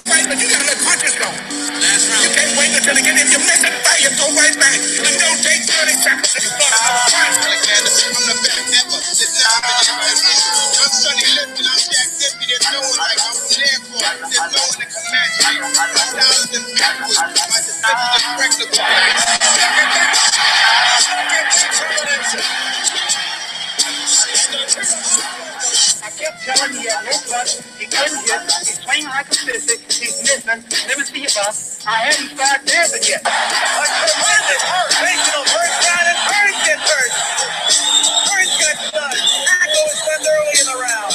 Right, but you gotta let punches go. Last round. You can't wait until they get in. You miss it, bang, you go right back. And don't take 30 seconds to start another fight. Alexander, I'm the best ever. There's never been anybody equal. I'm Sonny Liston, I'm Jack Dippy. There's no one like I'm from Danforth. There's no one that can match me. My style is impeccable. My defense is impregnable. I kept telling you he had no punch, he couldn't hit, he's swinging like a sissy, he's missing, let me see you bump. I hadn't started dancing yet. A tremendous motivational first round, and Burns gets hurt. Burns got stunned. Echo was stunned early in the round.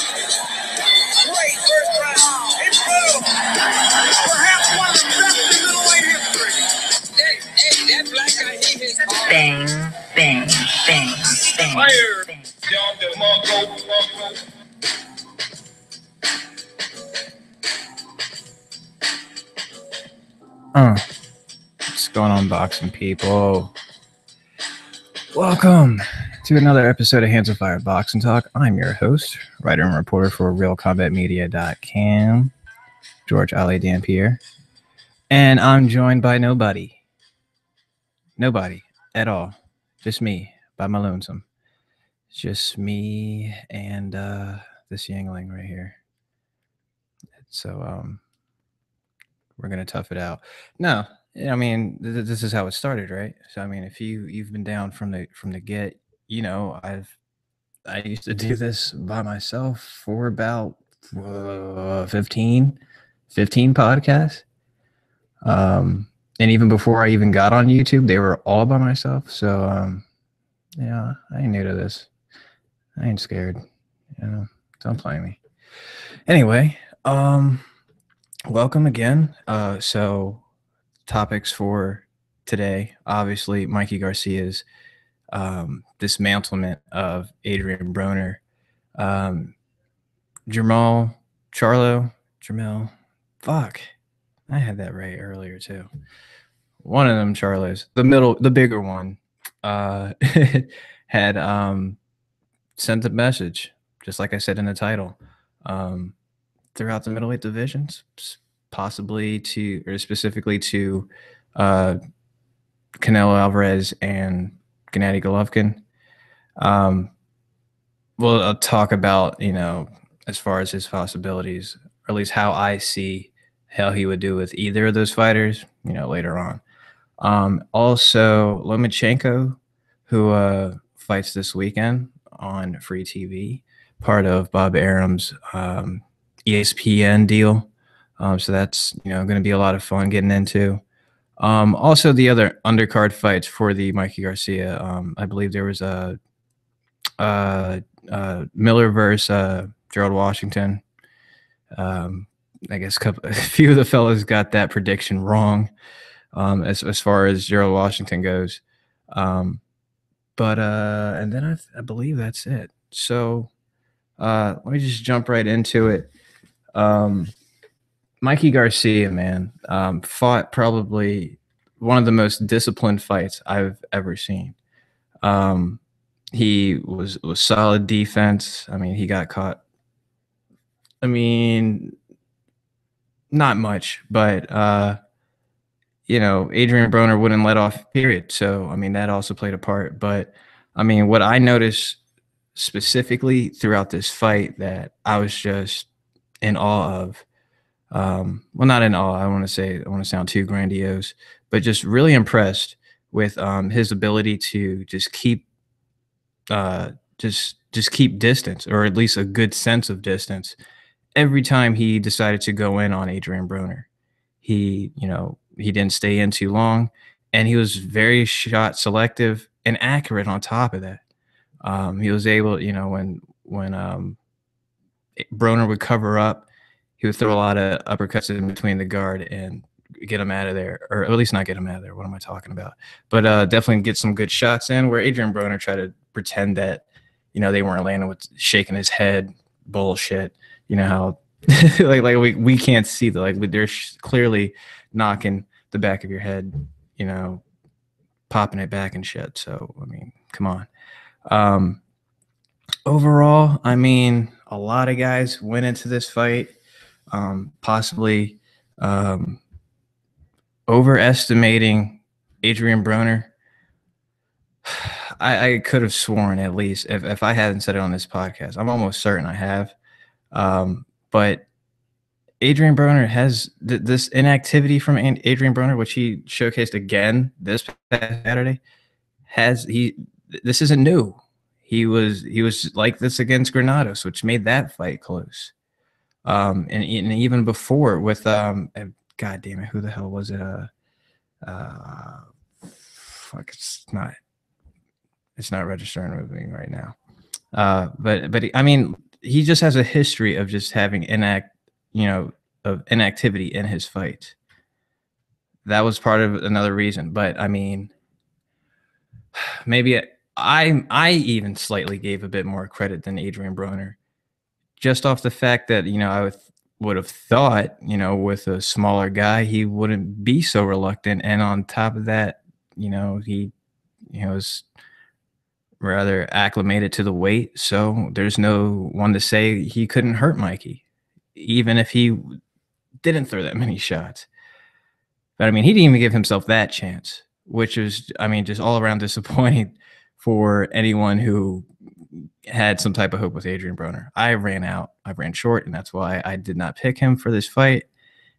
Great first round. Incredible. Perhaps one of the best in middleweight history. That black guy, he hits hard. Bang, bang, bang, bang. Fire. Jump the Mongo. What's going on, boxing people? Welcome to another episode of Hands of Fire Boxing Talk. I'm your host, writer and reporter for RealCombatMedia.com, G.Alé Dampier, and I'm joined by nobody at all, just me by my lonesome. It's just me and this Yangling right here. So we're gonna tough it out. No, I mean this is how it started, right? So I mean, if you've been down from the get, you know I used to do this by myself for about 15 podcasts. And even before I even got on YouTube, they were all by myself. So yeah, I ain't new to this. I ain't scared. You know, don't play me. Anyway, welcome again. So topics for today, obviously Mikey Garcia's dismantlement of Adrian Broner. Charlo, fuck, I had that right earlier too. One of them Charlos, the bigger one, had sent a message, just like I said in the title, throughout the middleweight divisions, possibly to, or specifically to Canelo Alvarez and Gennady Golovkin. We'll talk about, you know, as far as his possibilities, or at least how I see how he would do with either of those fighters, you know, later on. Also, Lomachenko, who fights this weekend on free TV, part of Bob Arum's ESPN deal. So that's, you know, going to be a lot of fun getting into. Also, the other undercard fights for the Mikey Garcia. I believe there was a Miller versus Gerald Washington. I guess a few of the fellas got that prediction wrong, as far as Gerald Washington goes. And then I believe that's it. So let me just jump right into it. Mikey Garcia, man, fought probably one of the most disciplined fights I've ever seen. He was solid defense. I mean, he got caught. I mean, not much, but you know, Adrian Broner wouldn't let off, period. So I mean, that also played a part. But I mean, what I noticed specifically throughout this fight that I was just in awe of, well, not in awe, I want to sound too grandiose, but just really impressed with his ability to just keep keep distance, or at least a good sense of distance, every time he decided to go in on Adrian Broner. He didn't stay in too long, and he was very shot selective and accurate on top of that. He was able, you know, when Broner would cover up, he would throw a lot of uppercuts in between the guard and get him out of there, or at least not get him out of there. What am I talking about? But definitely get some good shots in, where Adrian Broner tried to pretend that, you know, they weren't landing with shaking his head bullshit. You know how like we can't see the, like, they're clearly knocking the back of your head, you know, popping it back and shit. So I mean, come on. Overall, I mean, a lot of guys went into this fight possibly Um, Overestimating Adrian Broner. I could have sworn, at least if I hadn't said it on this podcast, I'm almost certain I have. But Adrian Broner has this inactivity from Adrian Broner, which he showcased again this past Saturday. Has he? This isn't new. He was like this against Granados, which made that fight close. And even before with God damn it, who the hell was it? Uh, Fuck, it's not registering with me right now. But I mean, he just has a history of just having of inactivity in his fight. That was part of another reason. But I mean, maybe I even slightly gave a bit more credit than Adrian Broner, just off the fact that would have thought, with a smaller guy, he wouldn't be so reluctant. And on top of that, he was rather acclimated to the weight. So there's no one to say he couldn't hurt Mikey, even if he didn't throw that many shots. But I mean, he didn't even give himself that chance, which is, I mean, just all around disappointing for anyone who had some type of hope with Adrian Broner. I ran short, and that's why I did not pick him for this fight.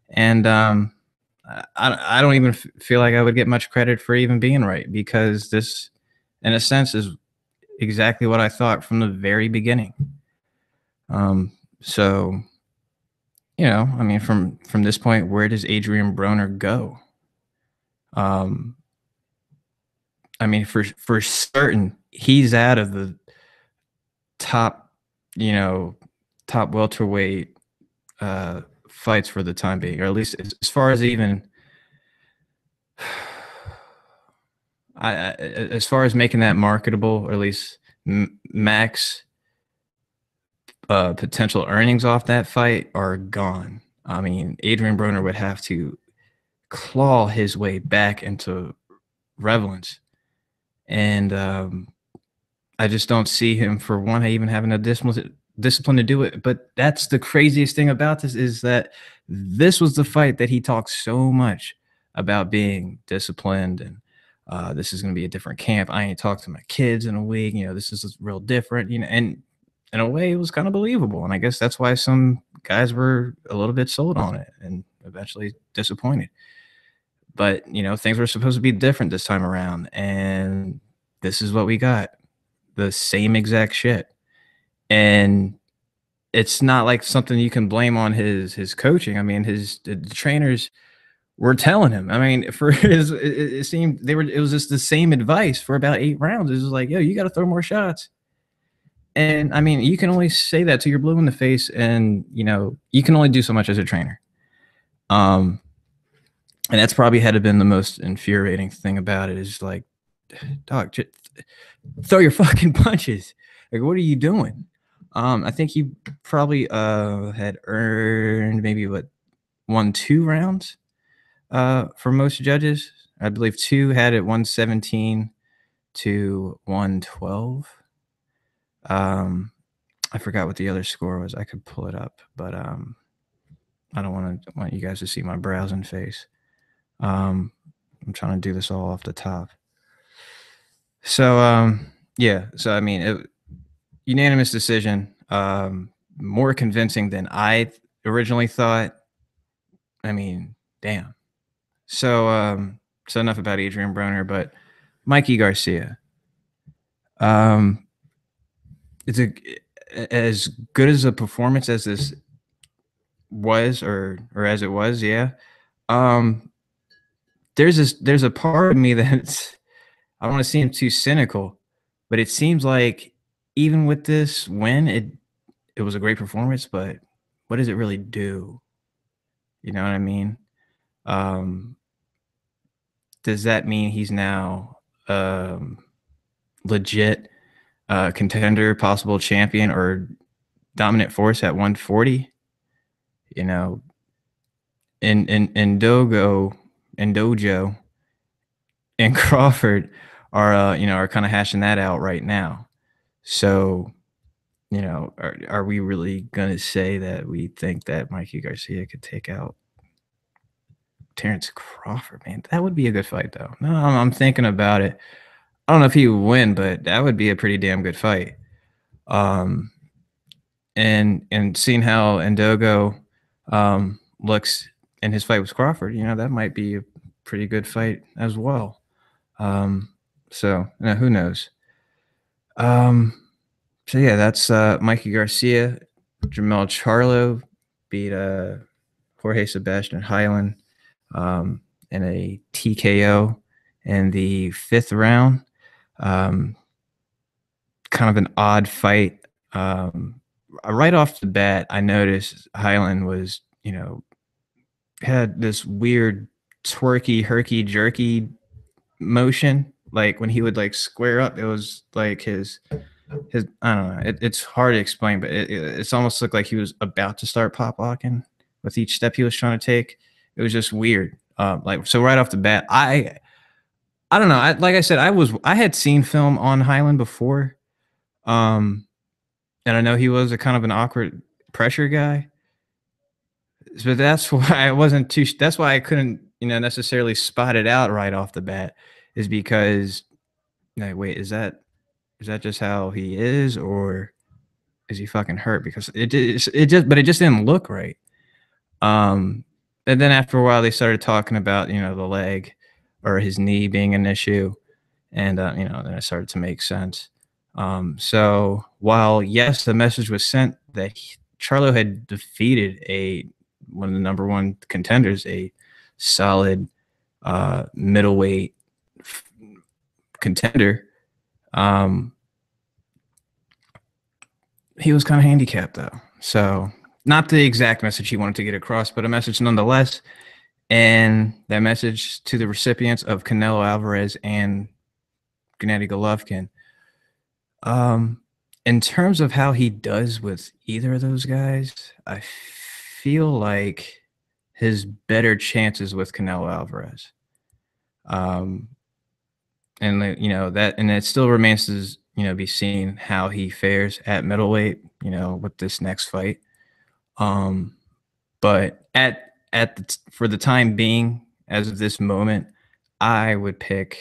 And I don't even feel like I would get much credit for even being right, because this, in a sense, is exactly what I thought from the very beginning. So, I mean, from this point, where does Adrian Broner go? I mean, for certain, he's out of the top, top welterweight fights for the time being, or at least as far as even as far as making that marketable, or at least max potential earnings off that fight are gone. I mean, Adrian Broner would have to claw his way back into relevance, and I just don't see him, for one, even having a discipline to do it. But that's the craziest thing about this, is that this was the fight that he talked so much about being disciplined, and this is going to be a different camp. I ain't talked to my kids in a week. This is real different. And in a way, it was kind of believable. And I guess that's why some guys were a little bit sold on it and eventually disappointed. But things were supposed to be different this time around, and this is what we got: the same exact shit. And it's not like something you can blame on his coaching. I mean, the trainers were telling him. I mean, for it seemed it was just the same advice for about 8 rounds. It was like, yo, you got to throw more shots. And I mean, you can only say that till you're blue in the face, and you can only do so much as a trainer. And that's probably had to been the most infuriating thing about it, is like, dog, just throw your fucking punches. Like, what are you doing? I think he probably had earned maybe 1-2 rounds for most judges. I believe 2 had it 117 to 112. I forgot what the other score was. I could pull it up, but I don't want you guys to see my browsing face. I'm trying to do this all off the top. So yeah. So I mean, unanimous decision. More convincing than I originally thought. I mean, damn. So so enough about Adrian Broner, but Mikey Garcia. It's as good as a performance as this was, or as it was, yeah. There's a part of me that's, I don't want to seem too cynical, but it seems like even with this win, it was a great performance, but what does it really do? You know what I mean? Does that mean he's now legit contender, possible champion, or dominant force at 140? In Dojo and Crawford are kind of hashing that out right now. So, are we really gonna say that we think that Mikey Garcia could take out Terrence Crawford, man, that would be a good fight, though. No, I'm thinking about it. I don't know if he would win, but that would be a pretty damn good fight. Um, and seeing how Ndogo looks in his fight with Crawford, that might be a pretty good fight as well. So who knows? So yeah, that's Mikey Garcia. Jamel Charlo beat Jorge Sebastian Highland in a TKO in the 5th round. Kind of an odd fight. Right off the bat, I noticed Highland was, had this weird twerky, herky, jerky motion. Like when he would like square up, it was like his I don't know. It's hard to explain, but it's almost looked like he was about to start pop locking with each step he was trying to take. It was just weird. Like so right off the bat, I don't know. Like I said, I had seen film on Highland before, and I know he was a kind of an awkward pressure guy. But that's why I wasn't too. That's why I couldn't, necessarily spot it out right off the bat, is because, like, wait, is that just how he is, or is he fucking hurt? Because it just didn't look right. And then after a while, they started talking about the leg or his knee being an issue, and then it started to make sense. So while yes, the message was sent that Charlo had defeated one of the number one contenders, a solid middleweight contender, he was kind of handicapped though. So not the exact message he wanted to get across, but a message nonetheless. And that message to the recipients of Canelo Alvarez and Gennady Golovkin. In terms of how he does with either of those guys, I feel like his better chances with Canelo Alvarez. And that, and it still remains to be seen how he fares at middleweight, with this next fight. But for the time being, as of this moment, I would pick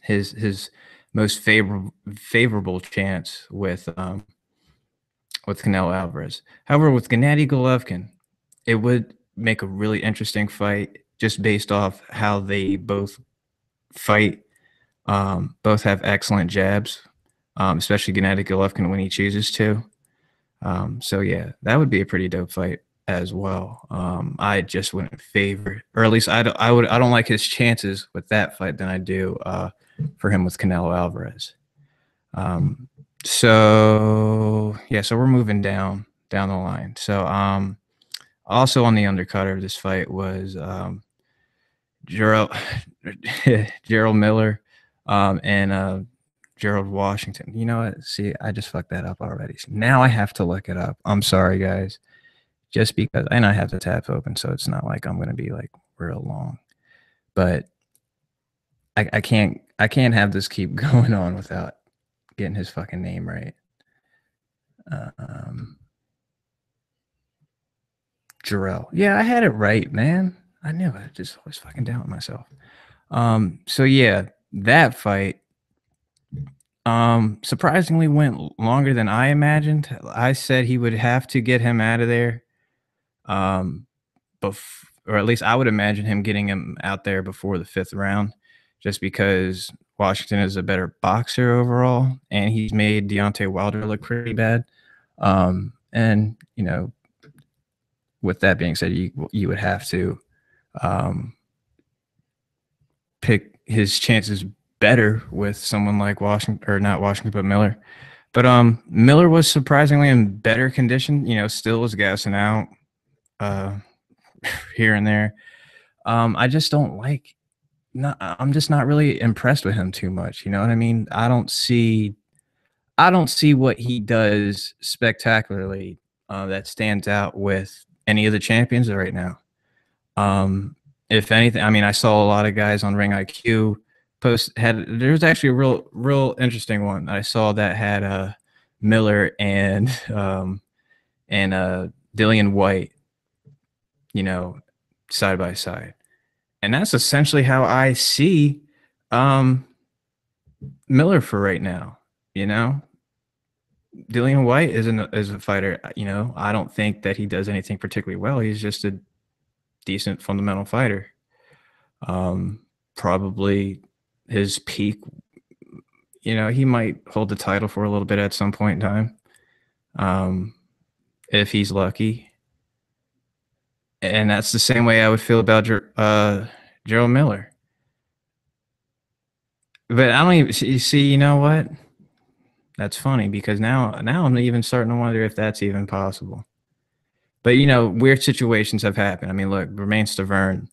his most favorable chance with Canelo Alvarez. However, with Gennady Golovkin, it would make a really interesting fight just based off how they both fight. Both have excellent jabs, especially Gennady Golovkin when he chooses to. So yeah, that would be a pretty dope fight as well. I just wouldn't favor, or at least I don't like his chances with that fight than I do for him with Canelo Alvarez. So yeah, so we're moving down the line. So also on the undercard of this fight was Gerald Miller and Gerald Washington. You know what? See, I just fucked that up already. Now I have to look it up. I'm sorry, guys. Just because, and I have the tab open, so it's not like I'm going to be like real long. But I can't have this keep going on without getting his fucking name right. Jarrell. Yeah, I had it right, man. I knew it. I just always fucking doubt myself. So yeah, that fight surprisingly went longer than I imagined. I said he would have to get him out of there. Or at least I would imagine him getting him out there before the 5th round, just because Washington is a better boxer overall, and he's made Deontay Wilder look pretty bad. And with that being said, you would have to pick his chances better with someone like Washington, or not Washington, but Miller. But Miller was surprisingly in better condition. Still was gassing out here and there. I just don't like. I'm just not really impressed with him too much. You know what I mean? I don't see what he does spectacularly that stands out with any of the champions right now. If anything, I mean, I saw a lot of guys on Ring IQ there's actually a real interesting one I saw that had Miller and Dillian White, side by side. And that's essentially how I see um, Miller for right now. You know, Dillian White is a fighter. You know, I don't think that he does anything particularly well. He's just a decent fundamental fighter. Um, Probably his peak. You know, he might hold the title for a little bit at some point in time, if he's lucky. And that's the same way I would feel about Gerald Miller. But I don't even see. You know what? That's funny because now I'm even starting to wonder if that's even possible. But you know, weird situations have happened. I mean, look, Romain Stavern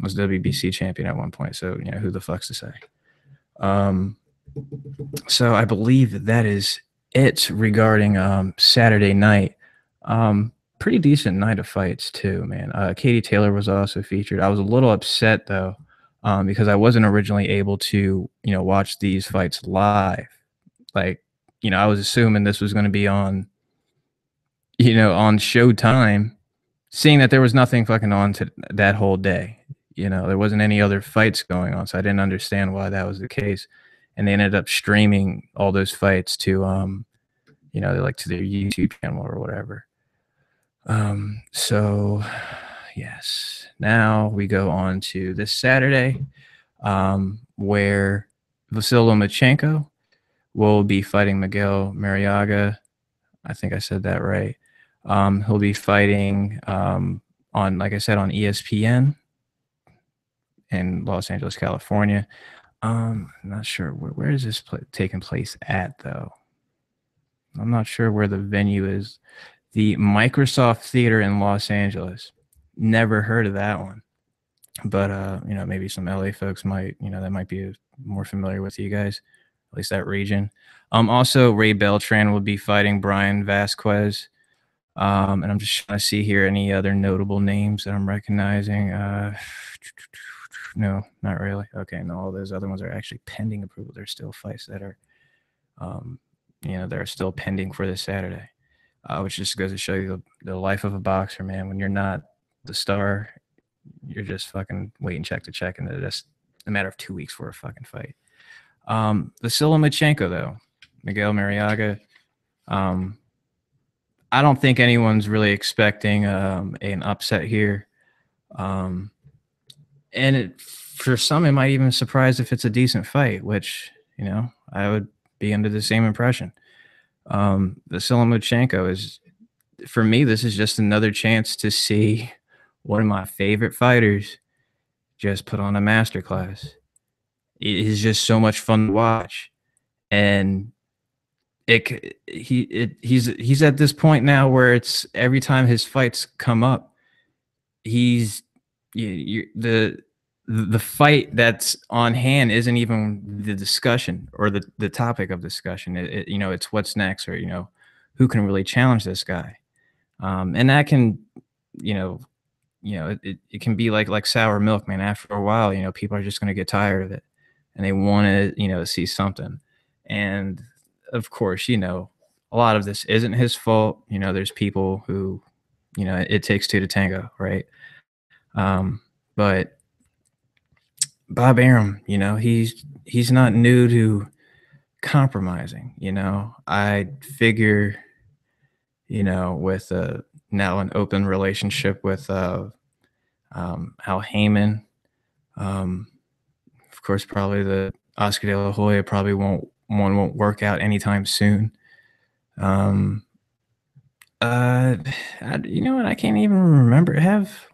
was WBC champion at one point, so you know who the fuck's to say. So I believe that is it regarding Saturday night. Pretty decent night of fights too, man. Katie Taylor was also featured. I was a little upset though, because I wasn't originally able to, you know, watch these fights live. Like, you know, I was assuming this was going to be on, you know, on Showtime, seeing that there was nothing fucking on to that whole day. You know, there wasn't any other fights going on, so I didn't understand why that was the case. And they ended up streaming all those fights to, you know, like to their YouTube channel or whatever. So yes, now we go on to this Saturday, where Vasyl Lomachenko will be fighting Miguel Mariaga. I think I said that right. He'll be fighting on, like I said, on ESPN in Los Angeles, California. I'm not sure where is this taking place at though. I'm not sure where the venue is. The Microsoft Theater in Los Angeles. Never heard of that one, but you know, maybe some LA folks might, you know, that might be more familiar with you guys, at least that region. Also Ray Beltran will be fighting Brian Vasquez. And I'm just trying to see here any other notable names that I'm recognizing. No, not really. Okay, no, all those other ones are actually pending approval. There's still fights that are, you know, they're still pending for this Saturday, which just goes to show you the life of a boxer, man. When you're not the star, you're just fucking waiting check to check, and it's a matter of 2 weeks for a fucking fight. Vasyl Lomachenko, though, Miguel Mariaga. I don't think anyone's really expecting an upset here. And for some, it might even surprise if it's a decent fight, which, you know, I would be under the same impression. Vasyl Lomachenko is, for me, this is just another chance to see one of my favorite fighters just put on a masterclass. It is just so much fun to watch. And he's at this point now where it's every time his fights come up, he's the fight that's on hand isn't even the discussion or the topic of discussion. You know, it's what's next, or you know, who can really challenge this guy, and that can, it can be like sour milk, man. After a while, you know, people are just going to get tired of it, and they want to, you know, see something. And of course, you know, a lot of this isn't his fault. You know, there's people who, you know, it takes two to tango, right? But Bob Arum, you know, he's not new to compromising. You know, I figure, you know, with now an open relationship with Al Heyman, of course, probably the Oscar De La Hoya probably won't work out anytime soon. You know what? I can't even remember. Have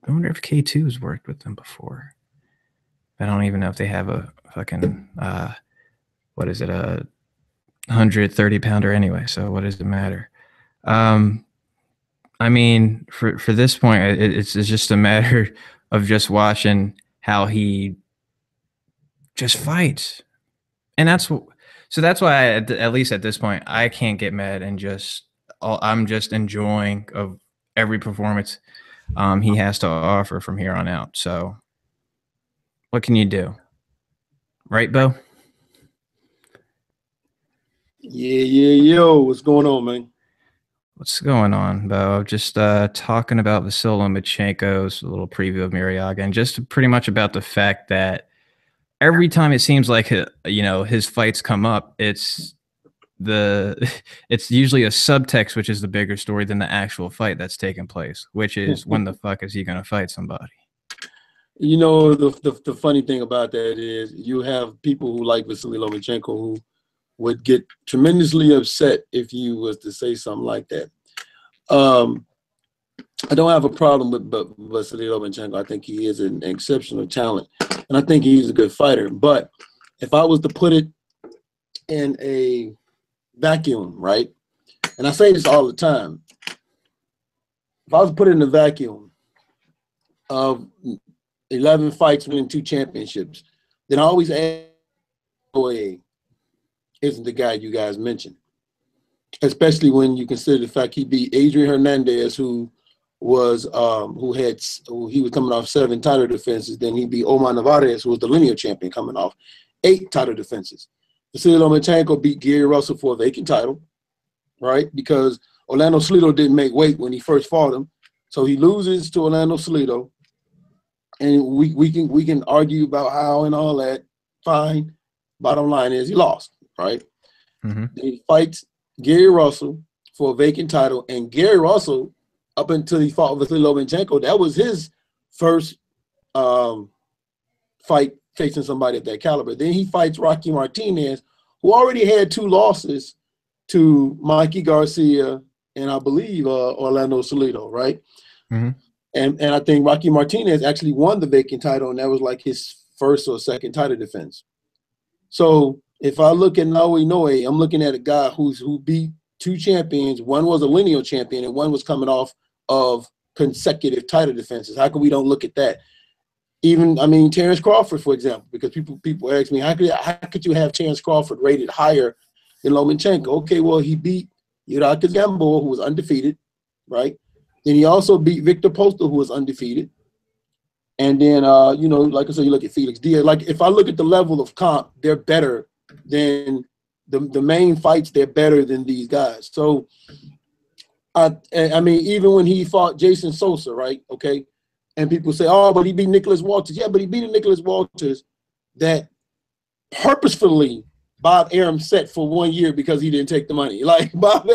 I wonder if K2 has worked with them before. I don't even know if they have a fucking what is it, a 130-pounder anyway. So what does it matter? I mean, for this point, it's just a matter of just watching how he just fights, and that's why at least at this point I can't get mad and I'm just enjoying of every performance he has to offer from here on out. So what can you do, right, Bo? Yeah, yo, what's going on, man? What's going on, Bo? Just talking about Vasily Lomachenko's a little preview of Miriaga, and just pretty much about the fact that every time it seems like his fights come up, the it's usually a subtext, which is the bigger story than the actual fight that's taking place, which is when the fuck is he gonna fight somebody? You know, the funny thing about that is you have people who like Vasily Lomachenko who would get tremendously upset if you was to say something like that. I don't have a problem with Vasily Lomachenko. I think he is an exceptional talent, and I think he's a good fighter. But if I was to put it in a vacuum, right? And I say this all the time. If I was to put it in a vacuum of 11 fights winning 2 championships, then I always ask, isn't the guy you guys mentioned, especially when you consider the fact he beat Adrian Hernandez, who he was coming off 7 title defenses. Then he beat Omar Narvaez, who was the lineal champion, coming off 8 title defenses. Vasily Lomachenko beat Gary Russell for a vacant title, right? Because Orlando Salido didn't make weight when he first fought him, so he loses to Orlando Salido, and we can argue about how and all that. Fine. Bottom line is he lost, right? Mm-hmm. He fights Gary Russell for a vacant title, and Gary Russell, up until he fought Vasily Lomachenko, that was his first fight facing somebody of that caliber. Then he fights Rocky Martinez, who already had 2 losses to Mikey Garcia and I believe Orlando Salido, right? Mm-hmm. And I think Rocky Martinez actually won the vacant title, and that was like his first or second title defense. So if I look at Naoya Inoue, I'm looking at a guy who beat 2 champions. One was a lineal champion, and one was coming off of consecutive title defenses. How come we don't look at that? Even, I mean, Terrence Crawford, for example, because people ask me, how could you have Terrence Crawford rated higher than Lomachenko? Okay, well, he beat Yuraka Gamboa, who was undefeated, right? Then he also beat Victor Postal, who was undefeated. And then, like I said, you look at Felix Diaz. Like, if I look at the level of comp, they're better than the main fights. They're better than these guys. So, I mean, even when he fought Jason Sosa, right? Okay. And people say, oh, but he beat Nicholas Walters. Yeah, but he beat Nicholas Walters that purposefully Bob Arum set for 1 year because he didn't take the money. Like, Bob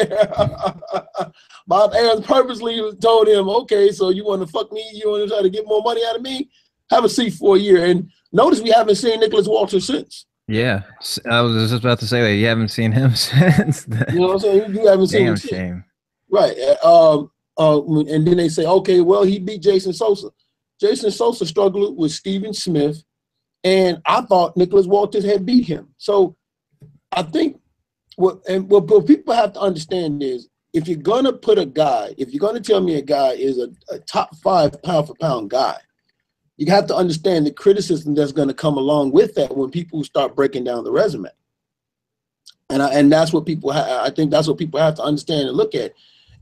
Arum purposely told him, okay, so you want to fuck me? You want to try to get more money out of me? Have a seat for a year. And notice we haven't seen Nicholas Walters since. Yeah, I was just about to say that you haven't seen him since then. You know what I'm saying? You haven't seen him. Damn shame. Right. And then they say, okay, well, he beat Jason Sosa. Jason Sosa struggled with Steven Smith, and I thought Nicholas Walters had beat him. So I think what people have to understand is, if you're going to put a guy, if you're going to tell me a guy is a top 5 pound-for-pound guy, you have to understand the criticism that's going to come along with that when people start breaking down the resume. And that's what people I think that's what people have to understand and look at.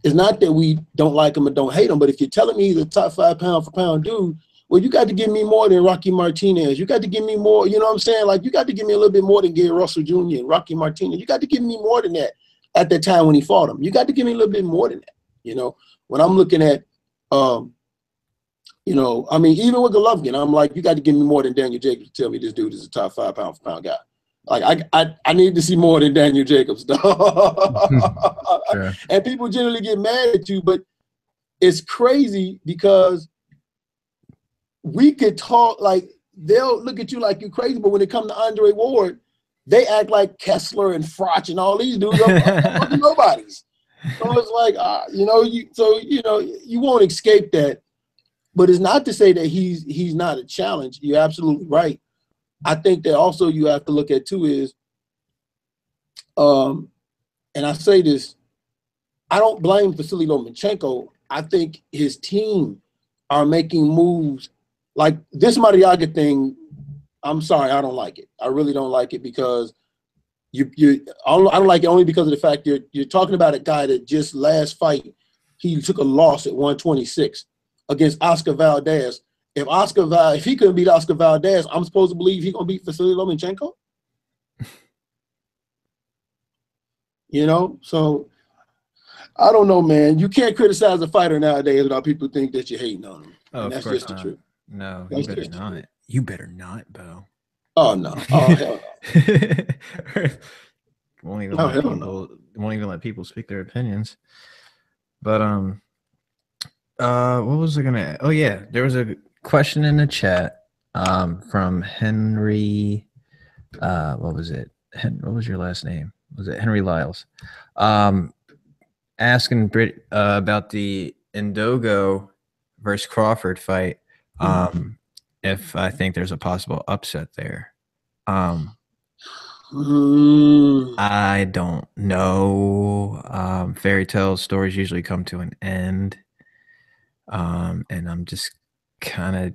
It's not that we don't like him or don't hate him, but if you're telling me he's a top 5 pound-for-pound dude, well, you got to give me more than Rocky Martinez. You got to give me more, you know what I'm saying? Like, you got to give me a little bit more than Gary Russell Jr. and Rocky Martinez. You got to give me more than that at that time when he fought him. You got to give me a little bit more than that, you know? When I'm looking at, I mean, even with Golovkin, I'm like, you got to give me more than Daniel Jacobs to tell me this dude is a top 5 pound-for-pound guy. Like, I need to see more than Daniel Jacobs. Sure. And people generally get mad at you, but it's crazy because we could talk, like, they'll look at you like you're crazy, but when it comes to Andre Ward, they act like Kessler and Froch and all these dudes are nobodies. So it's like, you won't escape that. But it's not to say that he's not a challenge. You're absolutely right. I think that also you have to look at too is, and I say this, I don't blame Vasily Lomachenko. I think his team are making moves like this Mariaga thing. I'm sorry, I don't like it. I really don't like it because I don't like it only because of the fact you're talking about a guy that just last fight, he took a loss at 126 against Oscar Valdez. If he couldn't beat Oscar Valdez, I'm supposed to believe he's gonna beat Vasily Lomachenko. You know, so I don't know, man. You can't criticize a fighter nowadays without people think that you're hating on them. Oh, And of that's course just the not. truth. No, you That's better just the not. truth. You better not, Bo. Oh no. Oh hell Won't even no. Oh let hell people no. won't even let people speak their opinions. But what was I gonna? Oh yeah, there was a question in the chat from Henry. What was it? What was your last name? Was it Henry Lyles? Asking Brit about the Ndogo versus Crawford fight. If I think there's a possible upset there. I don't know. Fairy tale stories usually come to an end. And I'm just kind of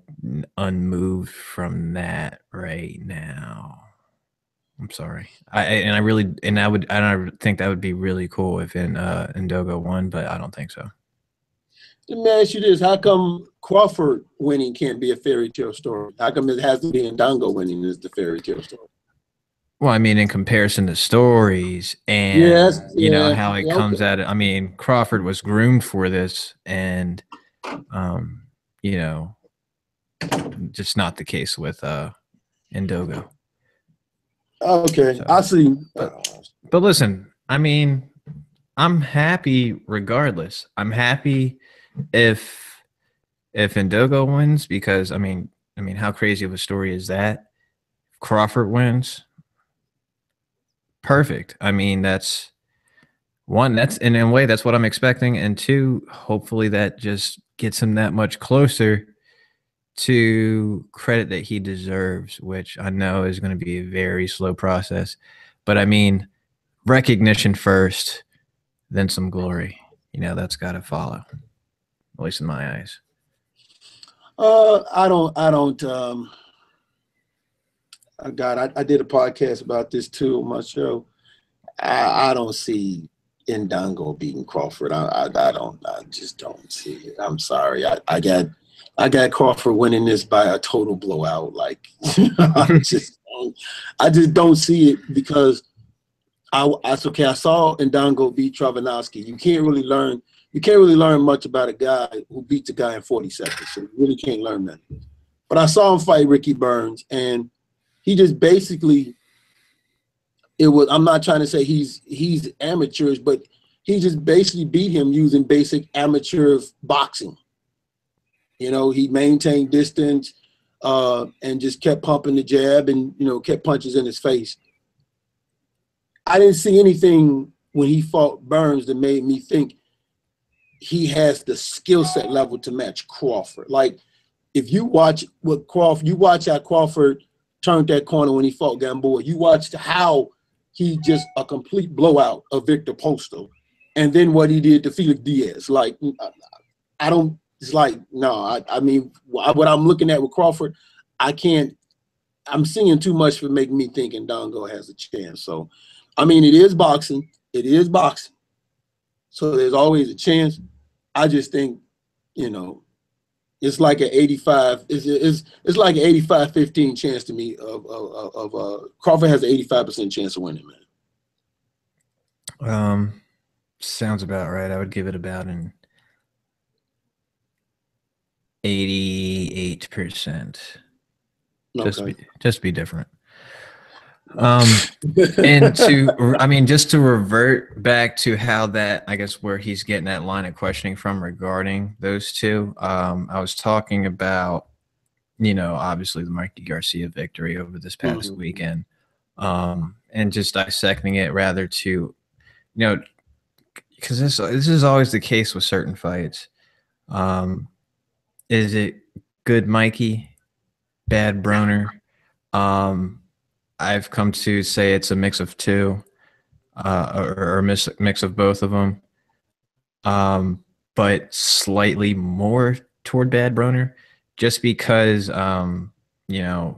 unmoved from that right now. I'm sorry. I think that would be really cool if Ndogo won, but I don't think so. Let me ask you this: how come Crawford winning can't be a fairy tale story? How come it has to be Ndongo winning is the fairy tale story? Well, I mean, in comparison to stories and Yes, how it comes okay. at it. I mean, Crawford was groomed for this, and just not the case with Ndogo. Okay, So, I see. But listen, I mean, I'm happy regardless. I'm happy if Ndogo wins because I mean, how crazy of a story is that? Crawford wins. Perfect. I mean, that's one, that's in a way that's what I'm expecting, and two, hopefully that just gets him that much closer to credit that he deserves, which I know is going to be a very slow process. But I mean, recognition first, then some glory. That's got to follow, at least in my eyes. I don't. I did a podcast about this too on my show. I don't see Ndongo beating Crawford. I just don't see it. I'm sorry. I got Crawford winning this by a total blowout. Like I just don't see it because that's okay. I saw Ndongo beat Travanovsky. You can't really learn much about a guy who beats a guy in 40 seconds. So you really can't learn that. But I saw him fight Ricky Burns, and he just basically I'm not trying to say he's amateurish, but he just basically beat him using basic amateur boxing. He maintained distance and just kept pumping the jab and kept punches in his face. I didn't see anything when he fought Burns that made me think he has the skill set level to match Crawford. Like if you watch how Crawford turned that corner when he fought Gamboa. You watched how he just a complete blowout of Victor Posto, and then what he did to Felix Diaz. Like I don't. It's like no. I mean, what I'm looking at with Crawford, I can't. I'm seeing too much for making me think Ndongo has a chance. So, I mean, it is boxing. It is boxing. So there's always a chance. I just think, it's like an 85. It's like an 85-15 chance to me of Crawford has an 85% chance of winning, man. Sounds about right. I would give it about an 88%. Okay. Just to be different. And just to revert back to how that, I guess, where he's getting that line of questioning from regarding those two. I was talking about, obviously the Mikey Garcia victory over this past weekend, and just dissecting it rather to, because this is always the case with certain fights. Is it good Mikey, bad Broner? I've come to say it's a mix of two, or a mix of both of them, but slightly more toward bad Broner, just because,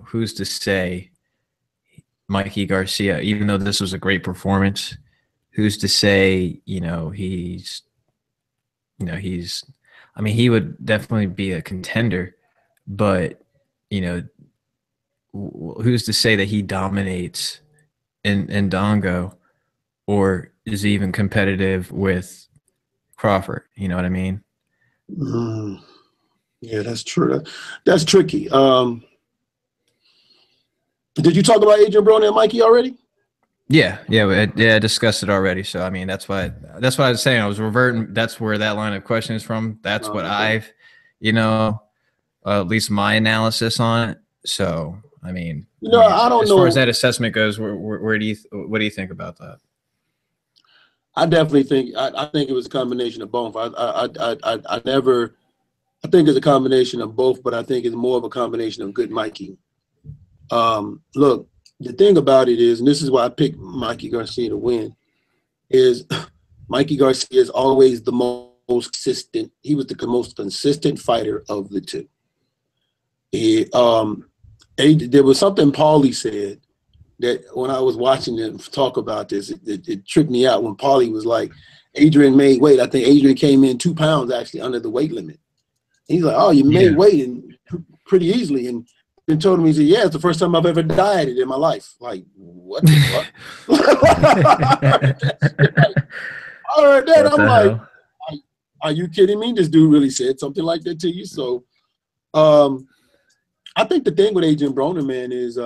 who's to say Mikey Garcia, even though this was a great performance, who's to say, I mean, he would definitely be a contender, but, who's to say that he dominates in Dongo or is even competitive with Crawford. You know what I mean? Mm, yeah, that's true. That's tricky. Did you talk about Adrian Broner and Mikey already? Yeah, I discussed it already. So I mean, that's what I was saying. I was reverting. That's where that line of question is from. That's what Okay. I've, at least my analysis on it. So I mean, I don't as far as know. that assessment goes, what do you think about that? I definitely think I think it was a combination of both. I never. I think it's a combination of both, but I think it's more of a combination of good Mikey. Look, the thing about it is, and this is why I picked Mikey Garcia to win, is Mikey Garcia is always the most consistent. He was the most consistent fighter of the two. There was something Paulie said that when I was watching them talk about this, it tripped me out when Paulie was like, Adrian made weight. I think Adrian came in 2 pounds actually under the weight limit. He's like, oh, you made weight and pretty easily. And told him, he said, yeah, it's the first time I've ever dieted in my life. Like, what the fuck? I heard that. I'm like, are you kidding me? This dude really said something like that to you? So I think the thing with Adrian Broner, man, is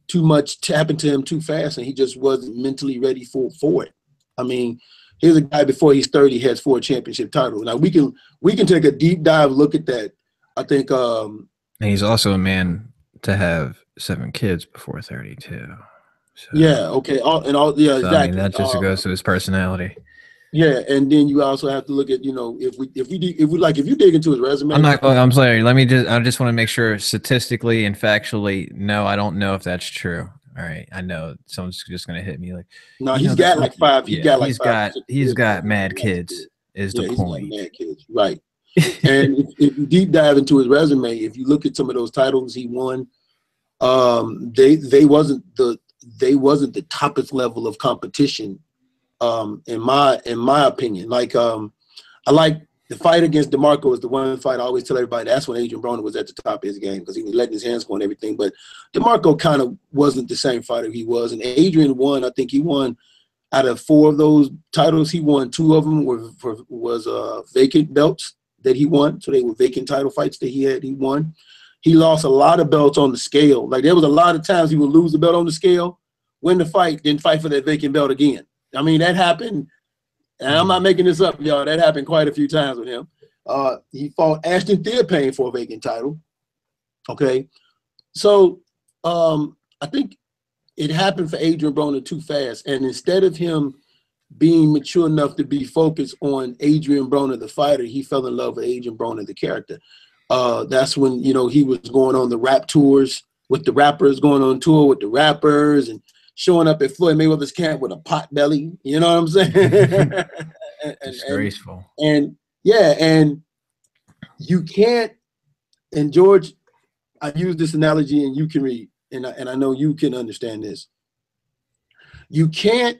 too much happened to him too fast, and he just wasn't mentally ready for it. I mean, here's a guy before he's 30 has 4 championship titles. Now we can take a deep dive look at that. I think and he's also a man to have 7 kids before 32. So, yeah, okay. Exactly. I mean, that just goes to his personality. Yeah, and then you also have to look at, if you dig into his resume. I'm sorry. I just want to make sure statistically and factually, no, I don't know if that's true. All right. I know someone's just going to hit me like, no, he's got like 5. He's got mad kids is the point. He's got mad kids. Right. And if you deep dive into his resume, if you look at some of those titles he won, they wasn't the toppest level of competition. In my opinion, like I like the fight against DeMarco is the one fight I always tell everybody that's when Adrian Broner was at the top of his game because he was letting his hands go and everything. But DeMarco kind of wasn't the same fighter he was, and Adrian won. I think he won out of 4 of those titles. He won 2 of them was vacant belts that he won, so they were vacant title fights that he won. He lost a lot of belts on the scale. Like there was a lot of times he would lose the belt on the scale, win the fight, then fight for that vacant belt again. I mean, that happened, and I'm not making this up, y'all. That happened quite a few times with him. He fought Ashton Theophane for a vacant title. Okay. So I think it happened for Adrian Broner too fast. And instead of him being mature enough to be focused on Adrian Broner, the fighter, he fell in love with Adrian Broner, the character. That's when, he was going on the rap tours with the rappers, going on tour with the rappers and showing up at Floyd Mayweather's camp with a pot belly. You know what I'm saying? Disgraceful. And you can't, and George, I use this analogy and you can read, and I know you can understand this. You can't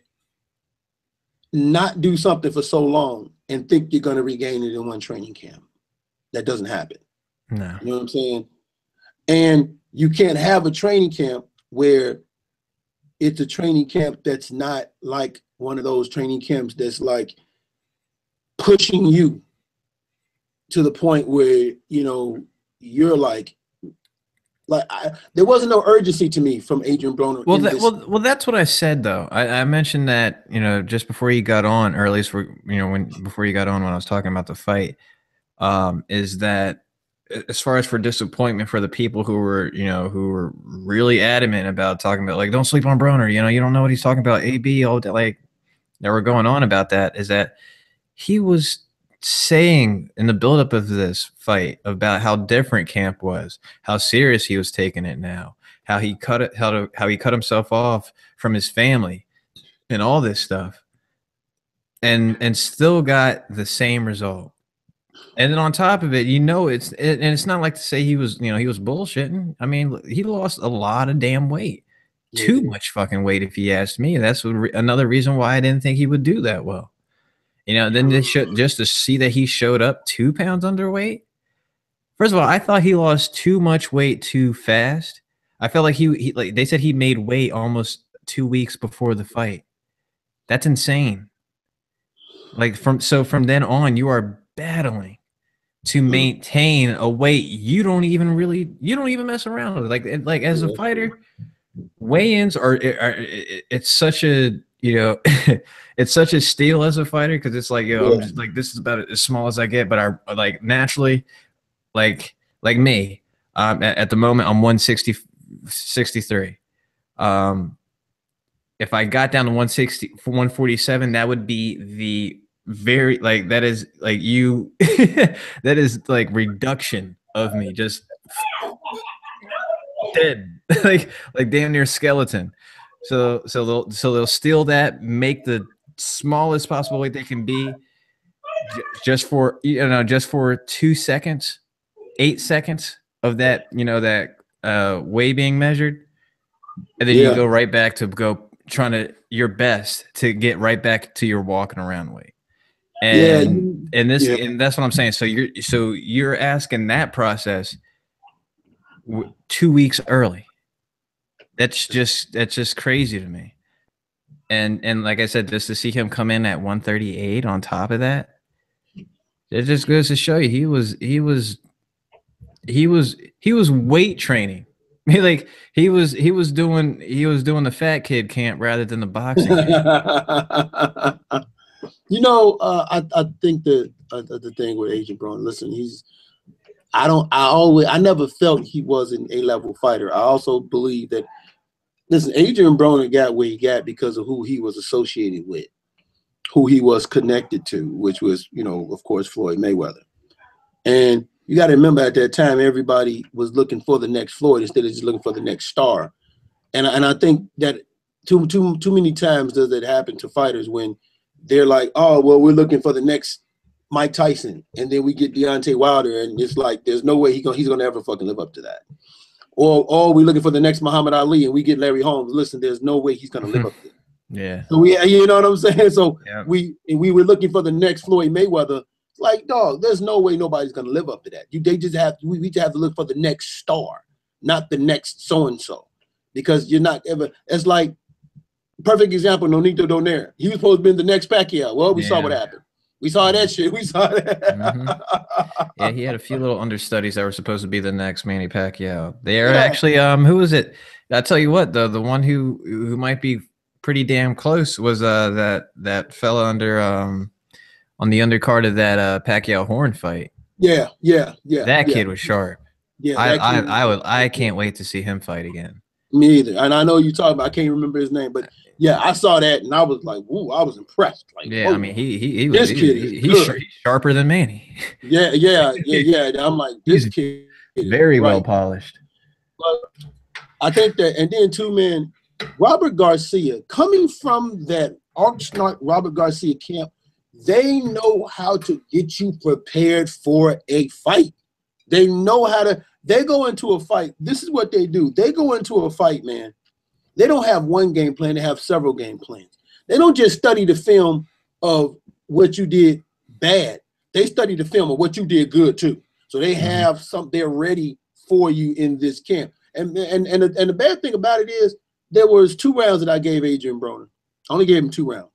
not do something for so long and think you're going to regain it in one training camp. That doesn't happen. No. You know what I'm saying? And you can't have a training camp where it's a training camp that's not like one of those training camps that's like pushing you to the point where, you're like there wasn't no urgency to me from Adrian Broner. Well, that's what I said though. I mentioned that, just before you got on, or at least before you got on when I was talking about the fight, is that as far as for disappointment for the people who were really adamant about talking about like don't sleep on Broner, you don't know what he's talking about, AB, all that, like that were going on about that, is that he was saying in the buildup of this fight about how different camp was, how serious he was taking it now, how he cut himself off from his family and all this stuff, and still got the same result. And then on top of it, it's not like to say he was bullshitting. I mean, he lost a lot of damn weight, too much fucking weight, if you ask me. That's another reason why I didn't think he would do that well. Then just to see that he showed up 2 pounds underweight. First of all, I thought he lost too much weight too fast. I felt like he like they said he made weight almost 2 weeks before the fight. That's insane. Like from then on, you are battling to maintain a weight you don't even mess around with. Like as a fighter, weigh-ins it's such a it's such a steal as a fighter because it's like I'm just like this is about as small as I get, but I like naturally like me at the moment I'm 160 63. If I got down to 160 147, that would be the very like that is like you that is like reduction of me just dead like damn near skeleton. So they'll steal that, make the smallest possible weight they can be, just for just for 2 seconds, 8 seconds of that that way being measured, and then you go right back to trying to your best to get right back to your walking around weight. And and that's what I'm saying. So you're asking that process 2 weeks early. That's just crazy to me. And like I said, just to see him come in at 138 on top of that, it just goes to show you he was weight training. He was doing the fat kid camp rather than the boxing camp. I think that the thing with Adrian Broner, listen, I never felt he was an A-level fighter. I also believe that, listen, Adrian Broner got where he got because of who he was associated with, who he was connected to, which was, of course, Floyd Mayweather. And you got to remember at that time, everybody was looking for the next Floyd instead of just looking for the next star. And I think that too many times does it happen to fighters when they're like, oh, well, we're looking for the next Mike Tyson, and then we get Deontay Wilder, and it's like there's no way he's gonna ever fucking live up to that. Or we're looking for the next Muhammad Ali, and we get Larry Holmes. Listen, there's no way he's gonna live up to it. Yeah. So you know what I'm saying? So we were looking for the next Floyd Mayweather. Like, dog, there's no way nobody's gonna live up to that. We just have to look for the next star, not the next so and so, because you're not ever. It's like perfect example, Nonito Donaire. He was supposed to be the next Pacquiao. Well, we saw what happened. We saw that shit. We saw that. Yeah, he had a few little understudies that were supposed to be the next Manny Pacquiao. They are actually who was it? I tell you what, the one who might be pretty damn close was that fella under on the undercard of that Pacquiao Horn fight. Yeah. That kid was sharp. Yeah, I can't wait to see him fight again. Me either. And I know you talking about, I can't remember his name, but yeah, I saw that and I was like, "Ooh!" I was impressed. Like, yeah, I mean, he's sharper than Manny. Yeah. I'm like, this kid is very well polished. But I think that, and then too, man, Robert Garcia, coming from that Arch-Snark Robert Garcia camp, they know how to get you prepared for a fight. They know how to. They go into a fight. This is what they do. They go into a fight, man. They don't have one game plan. They have several game plans. They don't just study the film of what you did bad. They study the film of what you did good too. So they have they're ready for you in this camp. And the bad thing about it is there was 2 rounds that I gave Adrian Broner. I only gave him 2 rounds.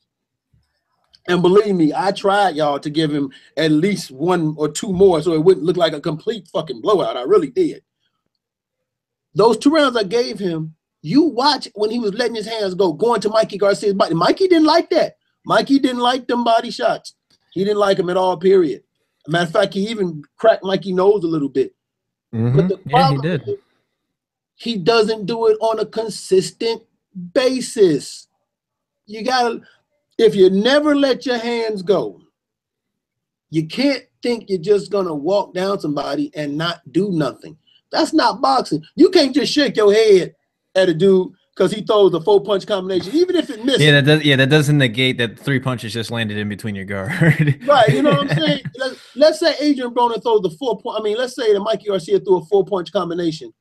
And believe me, I tried, y'all, to give him at least 1 or 2 more so it wouldn't look like a complete fucking blowout. I really did. Those 2 rounds I gave him, you watch when he was letting his hands go, going to Mikey Garcia's body. Mikey didn't like that. Mikey didn't like them body shots. He didn't like them at all, period. As a matter of fact, he even cracked Mikey's nose a little bit. But the problem he did. He doesn't do it on a consistent basis. You gotta, if you never let your hands go, you can't think you're just gonna walk down somebody and not do nothing. That's not boxing. You can't just shake your head at a dude because he throws a 4-punch combination, even if it misses. That doesn't negate that 3 punches just landed in between your guard. Right, you know what I'm saying? Let's say Adrian Broner throws the 4-point. I mean, let's say that Mikey Garcia threw a 4-punch combination,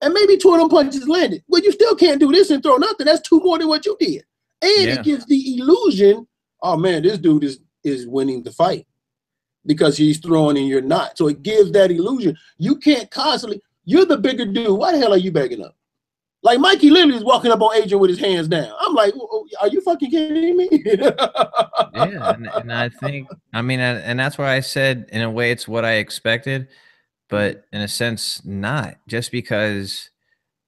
and maybe 2 of them punches landed. Well, you still can't do this and throw nothing. That's 2 more than what you did, and it gives the illusion, oh man, this dude is winning the fight because he's throwing and you're not. So it gives that illusion. You can't constantly. You're the bigger dude. Why the hell are you backing up? Like Mikey literally is walking up on Adrian with his hands down. I'm like, are you fucking kidding me? Yeah, and I think, I mean, and that's why I said in a way it's what I expected, but in a sense not. Just because,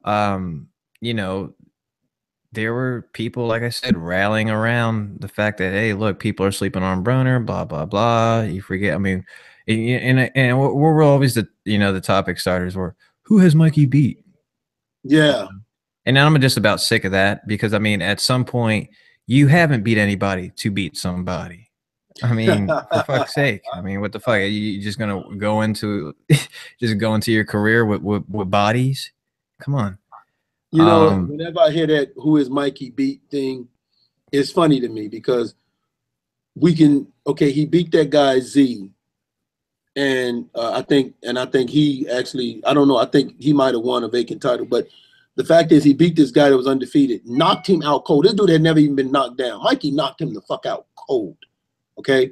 um, you know, there were people, like I said, rallying around the fact that, hey, look, people are sleeping on Broner, blah blah blah. You forget, I mean, and we're always the the topic starters were who has Mikey beat, Yeah. and I'm just about sick of that because I mean, at some point, you haven't beat anybody to beat somebody. I mean, for fuck's sake. I mean, what the fuck? Are you just gonna go into just go into your career with bodies? Come on. You know, whenever I hear that "who is Mikey beat" thing, it's funny to me because he beat that guy Z, and I think he actually, I don't know, I think he might have won a vacant title, but the fact is he beat this guy that was undefeated, knocked him out cold. This dude had never even been knocked down. Mikey knocked him the fuck out cold. Okay,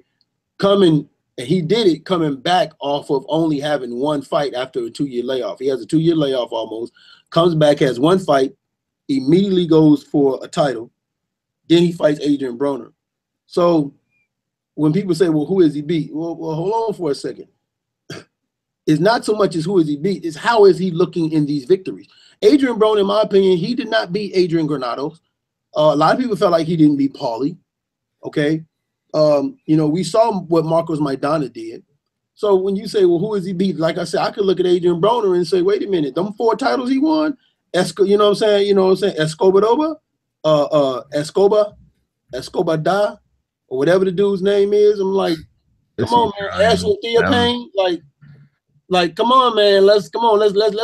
and he did it coming back off of only having one fight after a 2-year layoff. He has a 2-year layoff almost, comes back, has one fight, immediately goes for a title. Then he fights Adrian Broner. So when people say, well, who is he beat? Well, hold on for a second. It's not so much as who is he beat, it's how is he looking in these victories. Adrian Broner, in my opinion, he did not beat Adrian Granados. A lot of people felt like he didn't beat Paulie. Okay. We saw what Marcos Maidana did. So when you say, well, who is he beat? Like I said, I could look at Adrian Broner and say, wait a minute, them 4 titles he won, you know what I'm saying? Escobar, Escobar, or whatever the dude's name is. I'm like, come on, man. Ashley Theopain, like, come on, man. Let's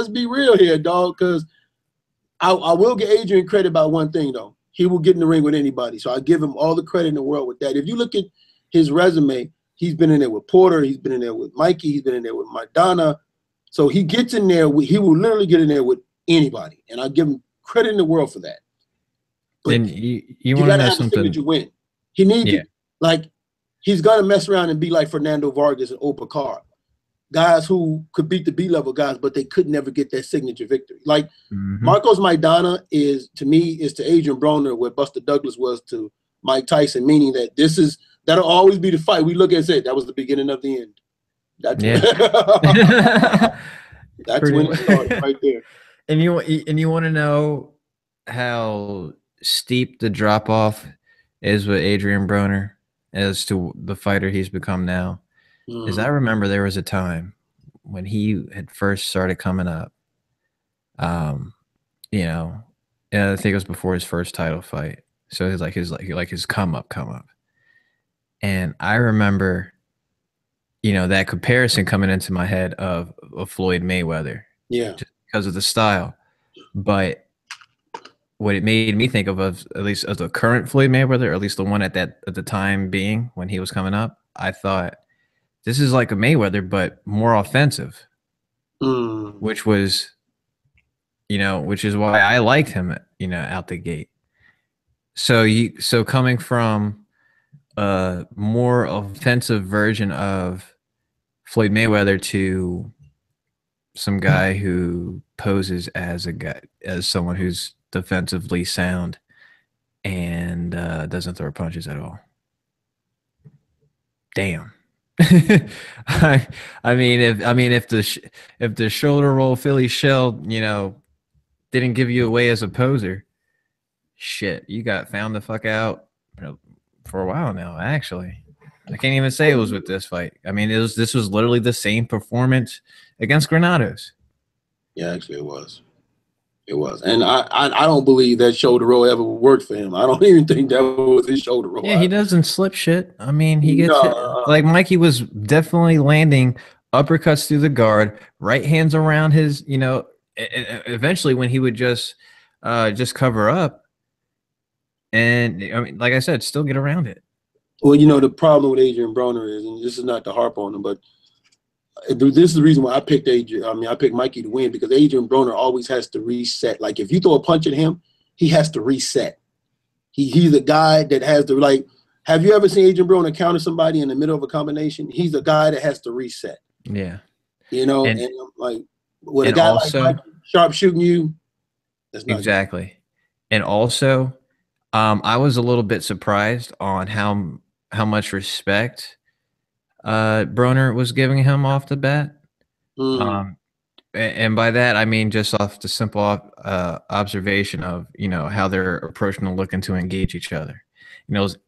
be real here, dog. Because I will give Adrian credit about one thing though. He will get in the ring with anybody. So I give him all the credit in the world with that. If you look at his resume, he's been in there with Porter, he's been in there with Mikey, he's been in there with Maidana. So he gets in there, he will literally get in there with anybody. And I give him credit in the world for that. But then you want to know something? Signature win. He needs to, like, he's gonna mess around and be like Fernando Vargas and Opakar. Guys who could beat the B-level guys, but they could never get that signature victory. Like Marcos Maidana is to Adrian Broner what Buster Douglas was to Mike Tyson, meaning that that'll always be the fight. We look at and say that was the beginning of the end. That's when it started right there. And you want to know how steep the drop off is with Adrian Broner as to the fighter he's become now. Is I remember there was a time when he had first started coming up, and I think it was before his first title fight. So it was his come up. And I remember, that comparison coming into my head of Floyd Mayweather. Yeah. Just because of the style. But what it made me think of at least as the current Floyd Mayweather, or at least the one at the time being when he was coming up, I thought, this is like a Mayweather, but more offensive, which is why I liked him, out the gate. So coming from a more offensive version of Floyd Mayweather to some guy who poses as someone who's defensively sound and doesn't throw punches at all. Damn. I mean, if the shoulder roll Philly shell, didn't give you away as a poser, shit, you got found the fuck out for a while now. Actually, I can't even say it was with this fight. I mean, this was literally the same performance against Granados. Yeah, actually, it was. It was, and I don't believe that shoulder roll ever worked for him. I don't even think that was his shoulder roll. Yeah, he doesn't slip shit. I mean, he gets hit. Like Mikey was definitely landing uppercuts through the guard, right hands around his. Eventually when he would just cover up, and I mean, like I said, still get around it. Well, the problem with Adrian Broner is, and this is not to harp on him, but this is the reason why I picked Adrian. I mean, I picked Mikey to win because Adrian Broner always has to reset. Like if you throw a punch at him, he has to reset. He's a guy that has to, like, have you ever seen Adrian Broner counter somebody in the middle of a combination? He's a guy that has to reset. Yeah. And like with a guy also, like Mikey, sharp shooting you, That's not good. Exactly. And also, I was a little bit surprised on how much respect Broner was giving him off the bat. Mm. Um, and by that I mean just off the simple observation of how they're approaching and looking to engage each other.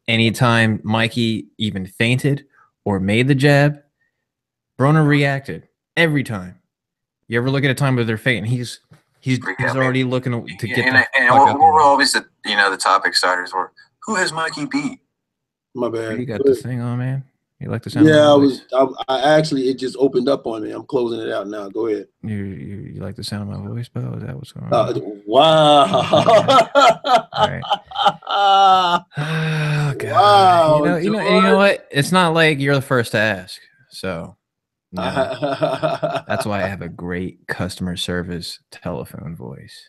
Anytime Mikey even feinted or made the jab, Broner reacted every time. You ever look at a time where they're fainting? He's already looking to get the and fuck out we're there. always the topic starters were who has Mikey beat? My bad. You got the thing on, man. You like the sound Yeah, of my voice? I actually, it just opened up on me. I'm closing it out now. Go ahead. You like the sound of my voice, Bo? Is that what's going on? Wow. All right. Oh, God. Wow. You know what? It's not like you're the first to ask. So no. That's why I have a great customer service telephone voice.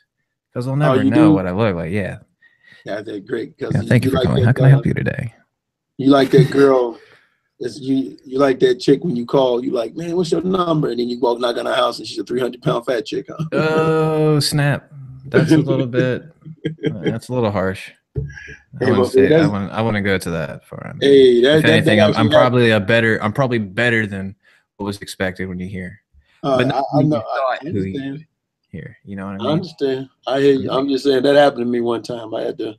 Because they'll never know what I look like. Yeah. Yeah, they're great. Yeah, thank you for calling. How can I help you today? You like that girl. You like that chick when you call, you like, man, what's your number? And then you walk knock on her house and she's a 300-pound fat chick, huh? Oh, snap. That's a little bit, that's a little harsh. I wouldn't go to that far. Hey, if anything, I'm probably happened. I'm probably better than what was expected when you hear. But I know. I understand. Here, you know what I mean? I understand. I hear you. I'm just saying that happened to me one time. I had to.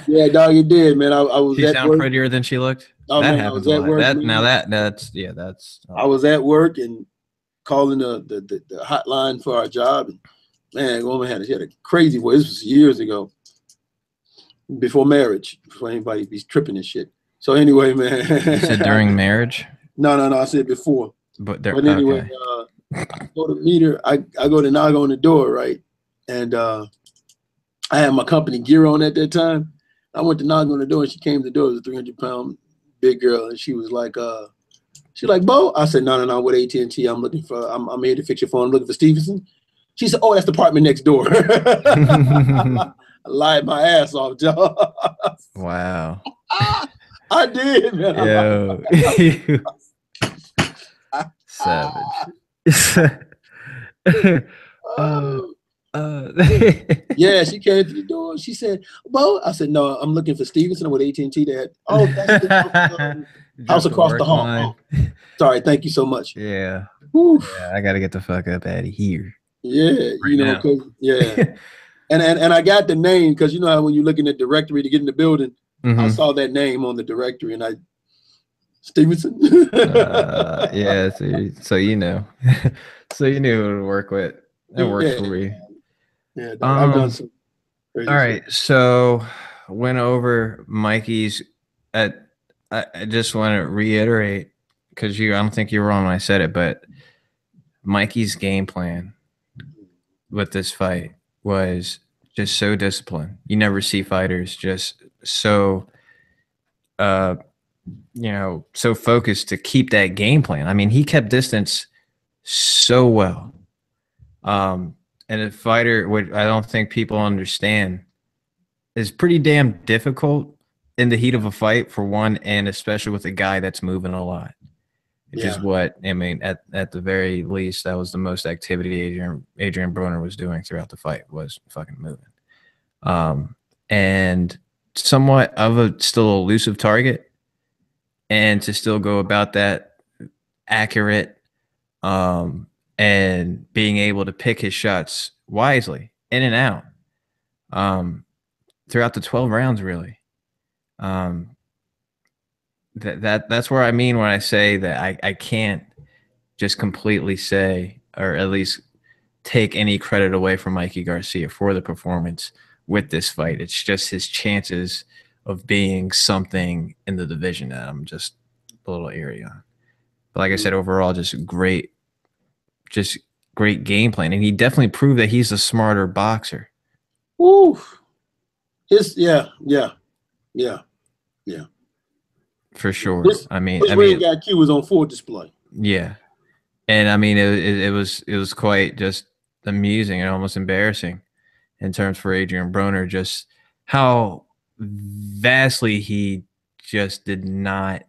Yeah, dog, it did, man. I was. She sound prettier than she looked. Oh, that man, happens a lot. Work, That's. I was at work and calling the hotline for our job, and man, the woman she had a crazy voice. This was years ago, before marriage, before anybody be tripping and shit. So anyway, man. You said during marriage? No. I said before. But anyway, okay. I go to meet her. I go to knock on the door, right? And I had my company gear on at that time. I went to knock on the door, and she came to the door. It was a 300-pound big girl, and she was like, Bo? I said, no, with AT&T. I'm here to fix your phone. I'm looking for Stevenson. She said, oh, that's the apartment next door. I lied my ass off, Joe. Wow. I did, man. Yo. Savage. Yeah, she came to the door. She said, Bo? I said, no, I'm looking for Stevenson with AT&T. That's the house across the hall. Oh, sorry, thank you so much. Yeah. Oof. Yeah, I got to get the fuck up out of here. Yeah, and I got the name because you know how when you look in the directory to get in the building, I saw that name on the directory and Stevenson. Yeah, so you know. So you knew who to work with. That worked for me. Yeah, I've done some crazy all right, shit. So went over Mikey's I just want to reiterate because I don't think you were wrong when I said it, but Mikey's game plan with this fight was just so disciplined. You never see fighters just so so focused to keep that game plan. I mean, he kept distance so well. And a fighter, which I don't think people understand, is pretty damn difficult in the heat of a fight, for one, and especially with a guy that's moving a lot. Which is what, I mean, at the very least, that was the most activity Adrian Broner was doing throughout the fight, was fucking moving. And somewhat of a still elusive target, and to still go about that accurate, and being able to pick his shots wisely in and out throughout the 12 rounds, really. That's where I mean when I say that I can't just completely say, or at least take any credit away from Mikey Garcia for the performance with this fight. It's just his chances of being something in the division that I'm just a little eerie on. But like I said, overall, just great game plan. And he definitely proved that he's a smarter boxer. Woo. Yeah. For sure. His ring IQ was on full display. Yeah. And I mean, it was quite just amusing and almost embarrassing in terms for Adrian Broner, just how vastly he just did not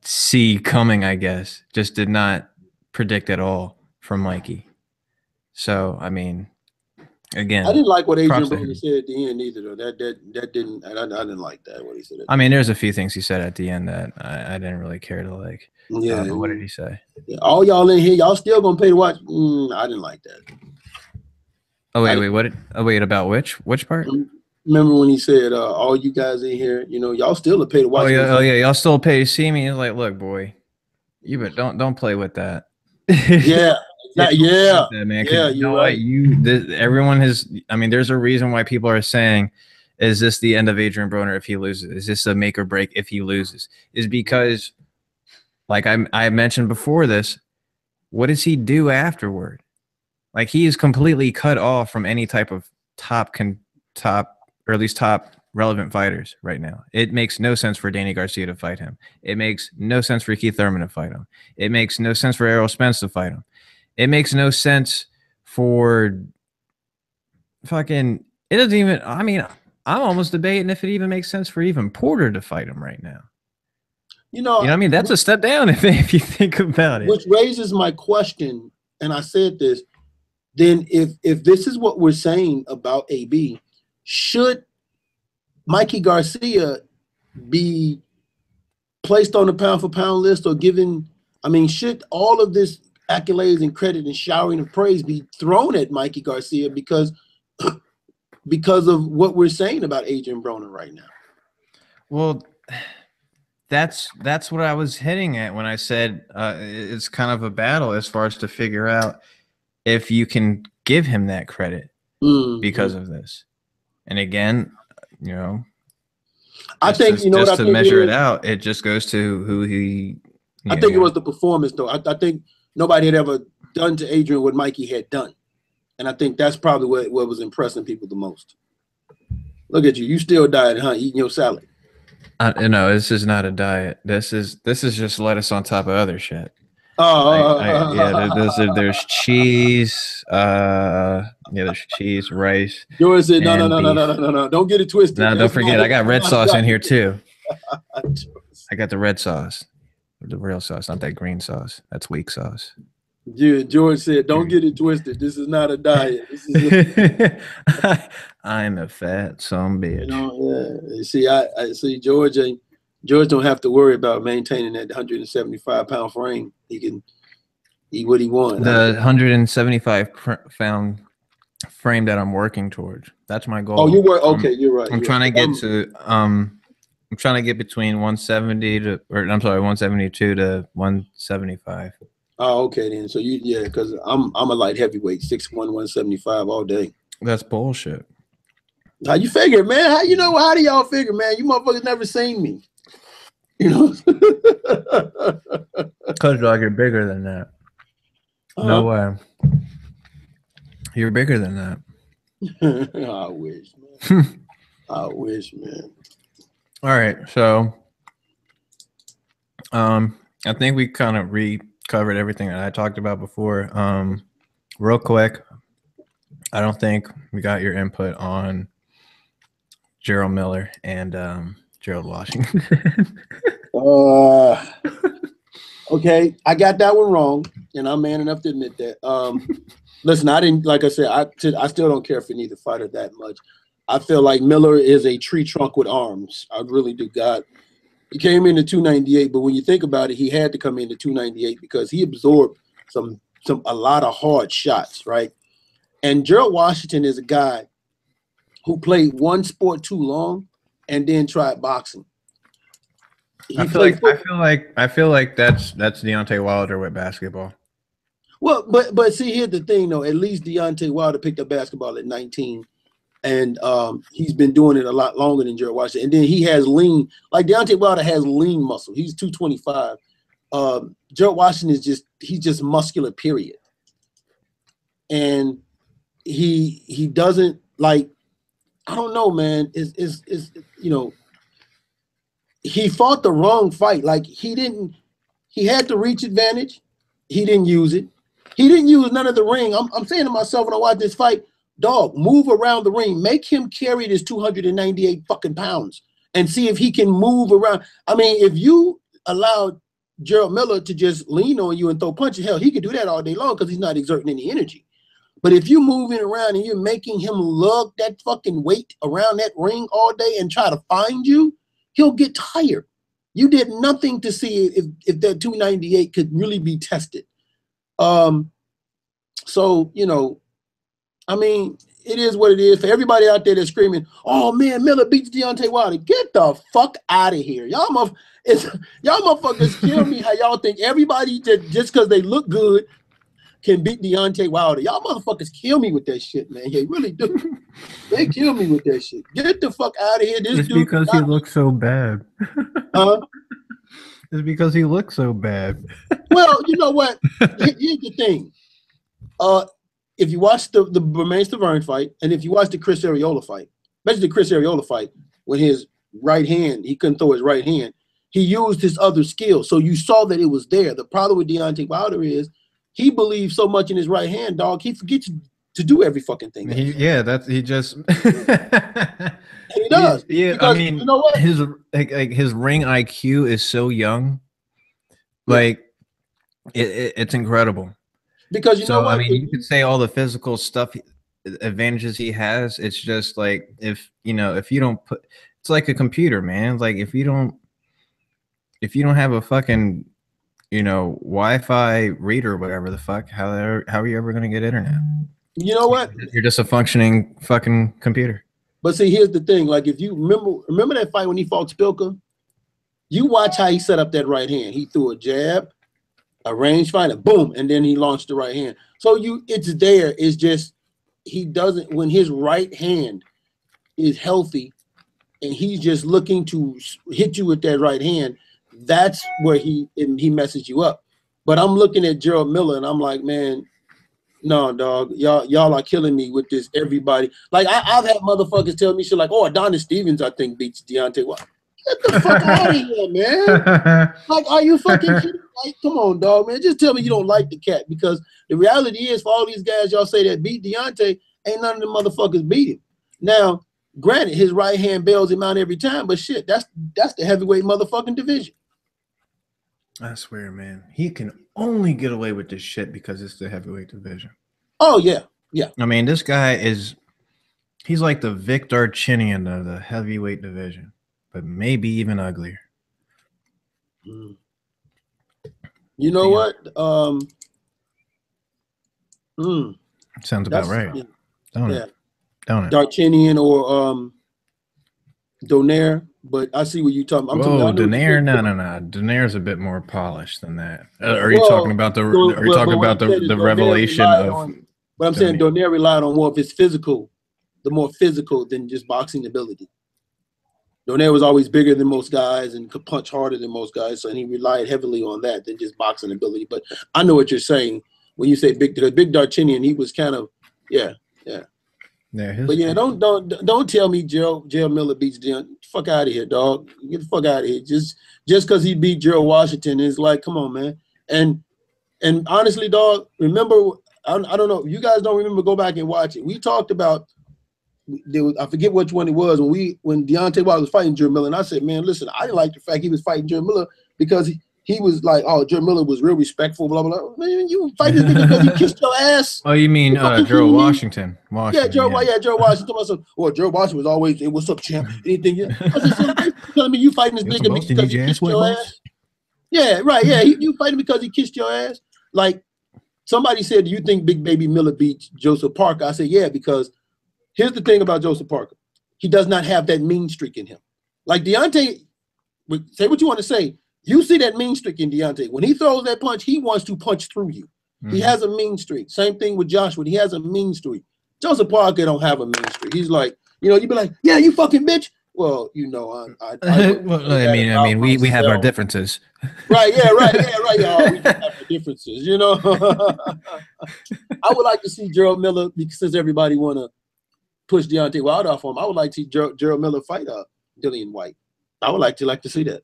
see coming, I guess. Just did not predict at all from Mikey. So I mean, again, I didn't like what Adrian props to Broner him. said at the end either, though. That didn't. I didn't like that what he said. I mean, there's a few things he said at the end that I didn't really care to like. Yeah. But what did he say? All y'all in here, y'all still gonna pay to watch? I didn't like that. Oh wait, what? Oh wait, about which part? Remember when he said, "All you guys in here, you know, y'all still a pay to watch." Oh yeah, y'all still pay to see me. He's like, look, boy, you but don't play with that. Yeah. Yeah, man. Yeah, you you're know right. Everyone has. I mean, there's a reason why people are saying, "Is this the end of Adrian Broner if he loses? Is this a make or break if he loses?" Is because, like I mentioned before this, what does he do afterward? Like he is completely cut off from any type of top or at least top relevant fighters right now. It makes no sense for Danny Garcia to fight him. It makes no sense for Keith Thurman to fight him. It makes no sense for Errol Spence to fight him. It makes no sense for fucking. It doesn't even. I mean, I'm almost debating if it even makes sense for even Porter to fight him right now. You know what I mean? That's a step down if you think about it. Which raises my question, and I said this. Then, if this is what we're saying about AB, should Mikey Garcia be placed on the pound for pound list or given? I mean, should all of this accolades and credit and showering of praise be thrown at Mikey Garcia because of what we're saying about Adrian Broner right now? Well, that's what I was hitting at when I said it's kind of a battle as far as to figure out if you can give him that credit because of this. And again, you know, I think just to measure it out, it just goes to who he. I think it was the performance, though. I think nobody had ever done to Adrian what Mikey had done, and I think that's probably what was impressing people the most. Look at you! You still diet, huh? Eating your salad. No, this is not a diet. This is just lettuce on top of other shit. There's cheese. There's cheese, rice. George said, no. Don't get it twisted. No, don't forget, I got red sauce in here too. I got the red sauce, the real sauce, not that green sauce. That's weak sauce. George said, don't get it twisted. This is not a diet. This is I'm a fat son bitch. You know, yeah. See, I see George don't have to worry about maintaining that 175-pound frame. He can eat what he wants. The 175-pound frame that I'm working towards. That's my goal. Oh, you were okay. You're right. I'm trying to get to I'm trying to get between 172 to 175. Oh, okay then. So because I'm a light heavyweight, 6'1", 175 all day. That's bullshit. How you figure, man? How do y'all figure, man? You motherfuckers never seen me. You know? Cause dog, you're bigger than that. No way. You're bigger than that. I wish, man. I wish, man. All right, so I think we kind of covered everything that I talked about before. Real quick, I don't think we got your input on Gerald Miller and Gerald Washington. Okay, I got that one wrong, and I'm man enough to admit that. Listen, I didn't, like I said, I still don't care for neither fighter that much. I feel like Miller is a tree trunk with arms. I really do. God, he came into 298, but when you think about it, he had to come into 298 because he absorbed a lot of hard shots, right? And Gerald Washington is a guy who played one sport too long and then tried boxing. I feel like that's Deontay Wilder with basketball. Well, but see, here's the thing though. At least Deontay Wilder picked up basketball at 19, and he's been doing it a lot longer than Gerald Washington. And then he has lean, like Deontay Wilder has lean muscle. He's 225. Gerald Washington is just muscular, period. And he doesn't like. I don't know, man. Is he fought the wrong fight. Like he had the reach advantage. He didn't use it. He didn't use none of the ring. I'm saying to myself when I watch this fight, dog, move around the ring. Make him carry this 298 fucking pounds and see if he can move around. I mean, if you allowed Gerald Miller to just lean on you and throw punches, hell, he could do that all day long because he's not exerting any energy. But if you're moving around and you're making him lug that fucking weight around that ring all day and try to find you, he'll get tired. You did nothing to see if that 298 could really be tested. So, you know, I mean, it is what it is. For everybody out there that's screaming, oh man, Miller beats Deontay Wilder. Get the fuck out of here. Y'all motherfuckers kill me how y'all think everybody just because they look good can beat Deontay Wilder. Y'all motherfuckers kill me with that shit, man. They really do. They kill me with that shit. Get the fuck out of here. This It's dude because he looks so bad. It's because he looks so bad. Well, you know what? Here's the thing. If you watch the Bermane Stiverne fight, and if you watch the Chris Arreola fight, especially the Chris Arreola fight, when his right hand, he couldn't throw his right hand, he used his other skill. So you saw that it was there. The problem with Deontay Wilder is he believes so much in his right hand, dog, he forgets to do every fucking thing. He just he does. Yeah, because, I mean, you know what? his ring IQ is so young. Like it's incredible. Because you know what? I mean, you could say all the physical stuff, advantages he has. It's just like if you don't put, it's like a computer, man. Like if you don't have a fucking Wi-Fi reader or whatever the fuck, how are you ever gonna get internet? You know what? You're just a functioning fucking computer. But see, here's the thing. Like if you remember that fight when he fought Spilka, you watch how he set up that right hand. He threw a jab, a range fight, and boom, and then he launched the right hand. So it's there. It's just he doesn't, when his right hand is healthy and he's just looking to hit you with that right hand, that's where he messes you up. But I'm looking at Gerald Miller and I'm like, man, no, dog, y'all are killing me with this. Everybody, like I've had motherfuckers tell me shit like, oh, Adonis Stevens, I think beats Deontay Wilder. Get the fuck out of here, man. Like, are you fucking kidding? Like, come on, dog, man. Just tell me you don't like the cat, because the reality is for all these guys y'all say that beat Deontay, ain't none of them motherfuckers beat him. Now, granted, his right hand bails him out every time, but shit, that's the heavyweight motherfucking division. I swear, man, he can only get away with this shit because it's the heavyweight division. Oh, yeah. Yeah. I mean, this guy he's like the Vic Darcinian of the heavyweight division, but maybe even uglier. You know what? Sounds about right. Yeah. Don't it? Darcinian or Donaire, but I see what you're talking about. Donaire, no. Donaire's a bit more polished than that. Are you talking about the revelation of? But I'm saying Donaire relied on more of his physical, more physical than just boxing ability. Donaire was always bigger than most guys and could punch harder than most guys, so he relied heavily on that than just boxing ability. But I know what you're saying when you say Big Darcinian. He was kind of yeah. But yeah, don't tell me Gerald Miller beats Deontay. Fuck out of here, dog. Get the fuck out of here. Just because he beat Gerald Washington is like, come on, man. And honestly, dog, remember, I don't know, you guys don't remember, go back and watch it. We talked about, I forget which one it was, when Deontay Wilder was fighting Gerald Miller, and I said, man, listen, I didn't like the fact he was fighting Gerald Miller because he was like, oh, Gerald Miller was real respectful, blah, blah, blah. Man, you fight this nigga because he kissed your ass. Oh, you mean Gerald Washington? Yeah, Gerald Washington. Well, Gerald Washington was always, hey, what's up, champ? Anything? Yeah. I said, so you telling me you fighting this nigga because he kissed your ass? Yeah, right. Yeah, you fighting because he kissed your ass? Like, somebody said, do you think Big Baby Miller beats Joseph Parker? I said, yeah, because here's the thing about Joseph Parker. He does not have that mean streak in him. Like Deontay, say what you want to say. You see that mean streak in Deontay. When he throws that punch, he wants to punch through you. He has a mean streak. Same thing with Joshua. He has a mean streak. Joseph Parker don't have a mean streak. He's like, you'd be like, yeah, you fucking bitch. Well, I mean, we have our differences. Right, yeah, right. Y'all. We have our differences, I would like to see Gerald Miller, since everybody want to push Deontay Wilder off him. I would like to see Gerald Miller fight Dillian White. I would like to see that.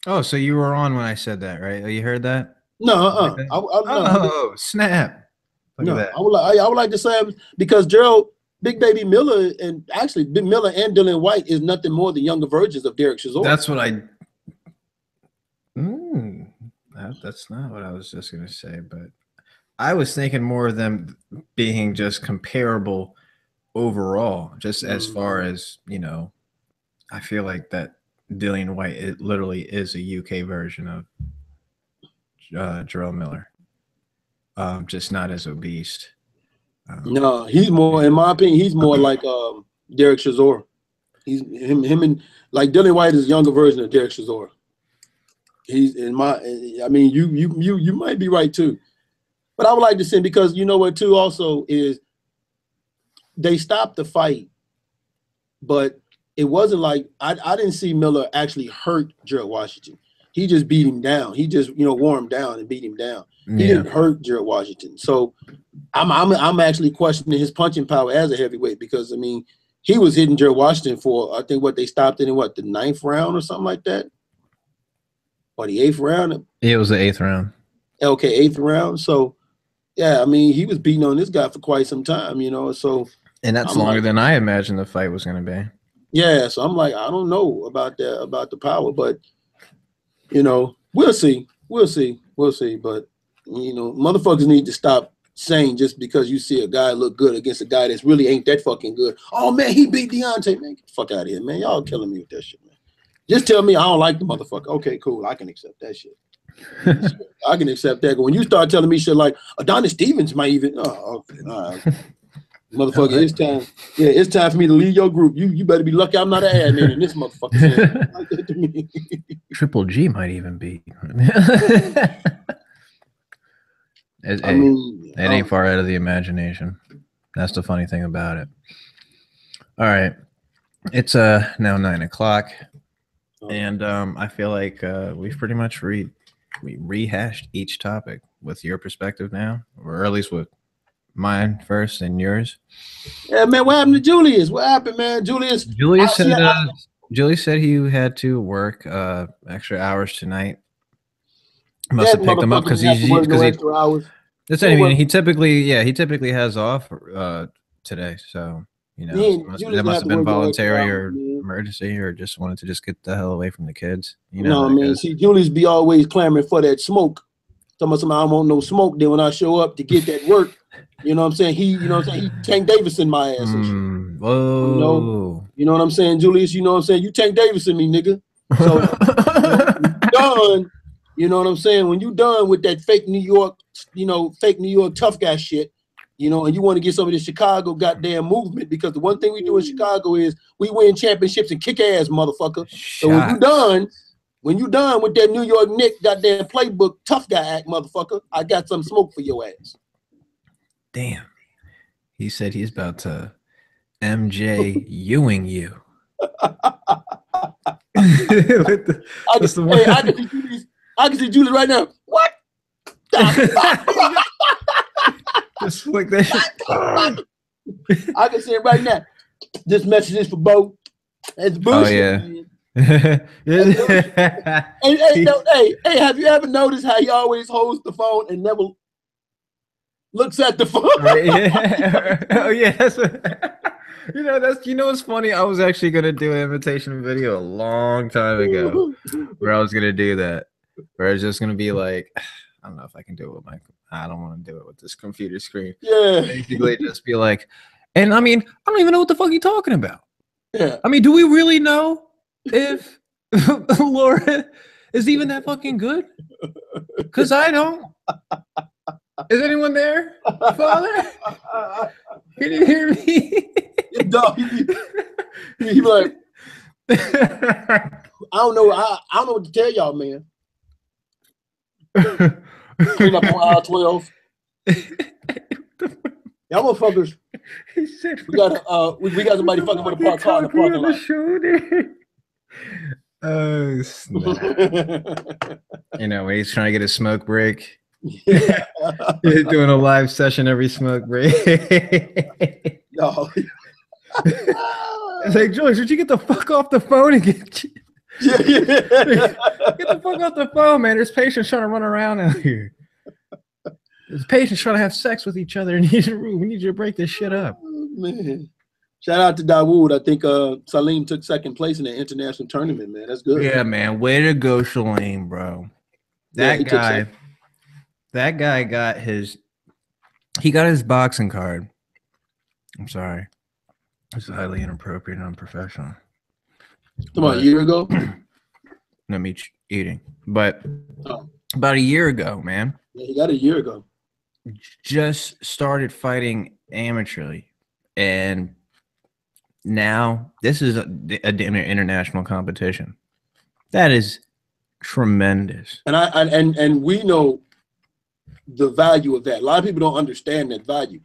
Oh, so you were on when I said that, right? You heard that? No, Oh, snap! Look at that. I would like to say, because Big Baby Miller, and actually Big Miller and Dillian White is nothing more than younger versions of Derek Chisora. That's what that's not what I was just gonna say, but I was thinking more of them being just comparable overall, just as far as, you know, I feel like that Dillian White, it literally is a UK version of Jarrell Miller, just not as obese. No, he's more, in my opinion, he's more like Derek Chisora. He's him and like Dillian White is a younger version of Derek Chisora. He's in my, I mean, you might be right too, but I would like to see, because you know what too also is they stopped the fight, but it wasn't like I didn't see Miller actually hurt Gerald Washington. He just beat him down. He just, you know, wore him down and beat him down. He didn't hurt Gerald Washington. So I'm actually questioning his punching power as a heavyweight, because I mean he was hitting Gerald Washington for, I think what they stopped it in what, the 9th round or something like that, or the 8th round. It was the 8th round. Okay, 8th round. So yeah, I mean he was beating on this guy for quite some time, you know. So and that's longer than I imagined the fight was going to be. Yeah, so I'm like, I don't know about that, about the power, but you know, we'll see. But you know, motherfuckers need to stop saying just because you see a guy look good against a guy that's really ain't that fucking good. Oh man, he beat Deontay. Man, get the fuck out of here, man. Y'all killing me with that shit, man. Just tell me I don't like the motherfucker. Okay, cool. I can accept that shit. I can accept that. But when you start telling me shit like Adonis Stevens might even, oh, okay, all right. Motherfucker, it's time. Yeah, it's time for me to leave your group. You better be lucky I'm not an admin in this motherfucker. Like that to me. Triple G might even be. It ain't far out of the imagination. That's the funny thing about it. All right, it's now 9 o'clock, and I feel like we've pretty much rehashed each topic with your perspective now, or at least with mine first and yours. Yeah, man. What happened to Julius? What happened, man? Julius said he had to work extra hours tonight. Must have picked him up because extra hours. That's anything. He typically has off today, so you know that must have been voluntary or emergency, or just wanted to just get the hell away from the kids. You know, no, man. See, Julius be always clamoring for that smoke. Somebody, I don't want no smoke. Then when I show up to get that work, you know what I'm saying? He Tank Davidson my ass and shit. Whoa. You know what I'm saying, Julius? You know what I'm saying? You Tank Davidson me, nigga. So done. You know what I'm saying? When you done with that fake New York tough guy shit, you know, and you want to get some of this Chicago goddamn movement, because the one thing we do in Chicago is we win championships and kick ass, motherfucker. So when you done with that New York Knicks goddamn playbook tough guy act, motherfucker, I got some smoke for your ass. Damn. He said he's about to MJ Ewing you. I can see Julius right now. What? Just like that. I can see it right now. This message is for Bo. It's bullshit. Oh yeah. Hey, have you ever noticed how he always holds the phone and never looks at the phone? Oh yeah. You know what's funny? I was actually gonna do an invitation video a long time ago where I was gonna do that. Where it's just gonna be like, I don't know if I can do it with I don't want to do it with this computer screen. Yeah. Basically just be like, and I mean, I don't even know what the fuck you're talking about. Yeah. I mean, do we really know if Laura is even that fucking good? Because I don't. Is anyone there, Father? Can you hear me? Dog, he like, I don't know what to tell y'all, man. Clean up on aisle 12. Y'all motherfuckers. We got somebody fucking with a parked car in the parking lot. Oh snap. You know, when he's trying to get a smoke break. Yeah. He's doing a live session every smoke break. No. It's like, George, did you get the fuck off the phone and get Yeah. Get the fuck off the phone, man. There's patients trying to run around out here. There's patients trying to have sex with each other in his room. We need you to break this shit up. Man. Shout out to Dawood. I think Salim took second place in the international tournament, man. That's good. Yeah, man. Way to go, Salim, bro. That guy got his he got his boxing card. I'm sorry. It's highly inappropriate and unprofessional. About a year ago? Let me eating. But Oh. about a year ago, man. Yeah, he got it a year ago. Just started fighting amateurly. And now this is an international competition. That is tremendous. And we know the value of that. A lot of people don't understand that value.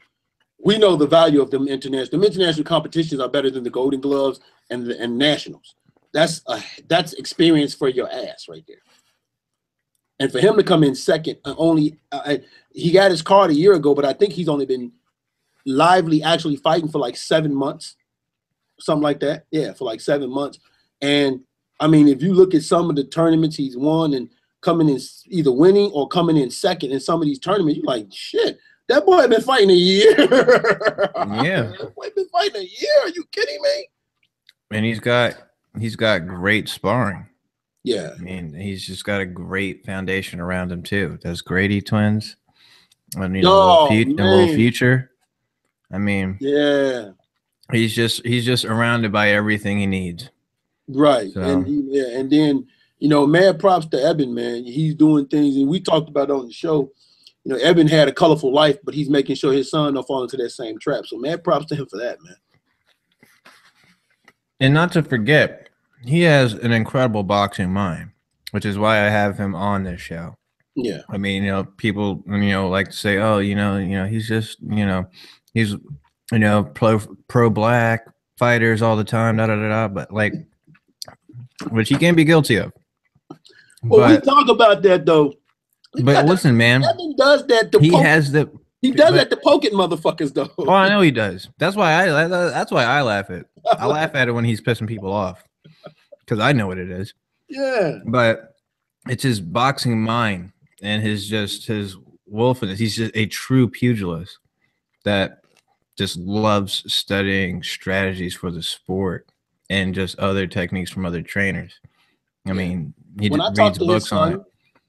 We know the value of them international. Them international competitions are better than the Golden Gloves and nationals. That's experience for your ass right there. And for him to come in second, he got his card a year ago, but I think he's only been lively actually fighting for like 7 months, something like that. Yeah, for like 7 months. And I mean, if you look at some of the tournaments he's won and coming in either winning or coming in second in some of these tournaments, you're like, shit, that boy been fighting a year. Yeah. That boy been fighting a year. Are you kidding me? And he's got great sparring. Yeah. I mean, he's just got a great foundation around him too. Those Grady twins. And a little future. I mean, yeah. He's just surrounded by everything he needs. Right. So. And then, mad props to Eben, man. He's doing things, and we talked about it on the show. Eben had a colorful life, but he's making sure his son don't fall into that same trap. So mad props to him for that, man. And not to forget, he has an incredible boxing mind, which is why I have him on this show. Yeah. I mean, people, like to say, oh, he's just, he's, pro black fighters all the time, but like, which he can be guilty of. Well, we talk about that though. But listen, man, Eben does that. He does that to poking motherfuckers though. Oh, I know he does. That's why I laugh at. I laugh at it when he's pissing people off because I know what it is. Yeah. But it's his boxing mind and his wolfness. He's just a true pugilist that just loves studying strategies for the sport and just other techniques from other trainers. I mean, he reads books on it.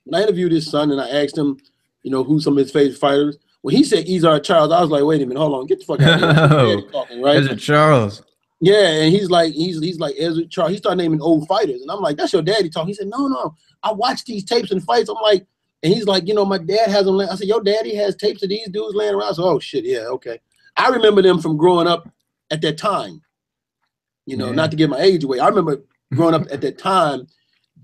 When I interviewed his son and I asked him, who some of his favorite fighters, when he said Izar Charles, I was like, wait a minute, hold on, get the fuck out of here. Talking, right? Ezra Charles. Yeah, and he's like Ezra Charles. He started naming old fighters, and I'm like, that's your daddy talking. He said, no, I watch these tapes and fights. I'm like, and he's like, my dad has them. I said, your daddy has tapes of these dudes laying around. So, oh shit, yeah, okay. I remember them from growing up at that time. Not to give my age away. I remember growing up at that time.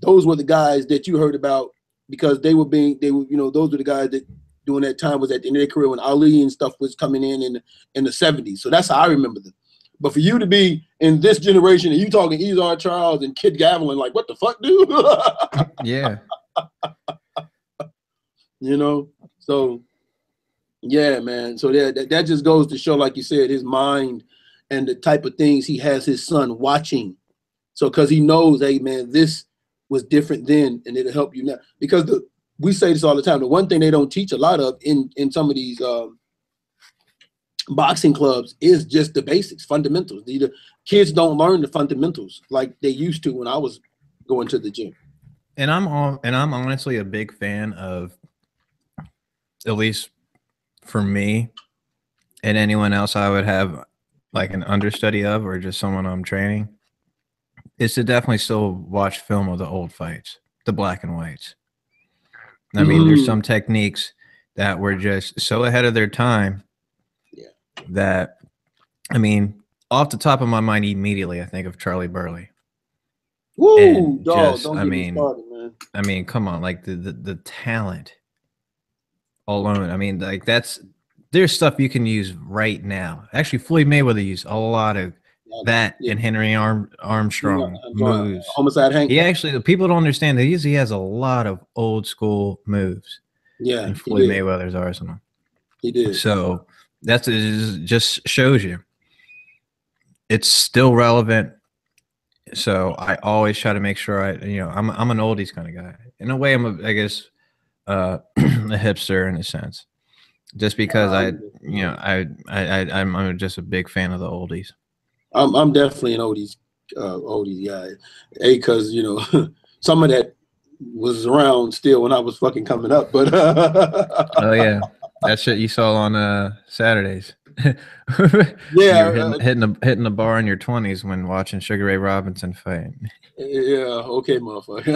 Those were the guys that you heard about because those were the guys that during that time was at the end of their career when Ali and stuff was coming in the 70s. So that's how I remember them. But for you to be in this generation and you talking Izar Charles and Kid Gavilan, like, what the fuck, dude? Yeah. So yeah, man. So that just goes to show, like you said, his mind and the type of things he has his son watching. So because he knows, hey man, this was different then and it'll help you now. Because we say this all the time. The one thing they don't teach a lot of in some of these boxing clubs is just the basics, fundamentals. The kids don't learn the fundamentals like they used to when I was going to the gym. And I'm honestly a big fan of, at least for me and anyone else I would have like an understudy of or just someone I'm training, is to definitely still watch film of the old fights, the black and whites. I mean, there's some techniques that were just so ahead of their time that, I mean, off the top of my mind, immediately, I think of Charlie Burley. Woo, dog, don't get me started, man. I mean, come on, like the talent alone. I mean, like there's stuff you can use right now. Actually, Floyd Mayweather used a lot of that in Henry Armstrong moves. Homicide Hank. He actually, the people don't understand that he has a lot of old school moves. Yeah, in Floyd Mayweather's arsenal. He did. So it just shows you it's still relevant. So I always try to make sure I'm an oldies kind of guy. In a way, I'm a hipster in a sense, just because I'm just a big fan of the oldies. I'm definitely an oldies guy. Because some of that was around still when I was fucking coming up. But oh yeah, That shit you saw on Saturdays. Yeah, You're hitting the bar in your 20s when watching Sugar Ray Robinson fight. yeah. Okay, motherfucker.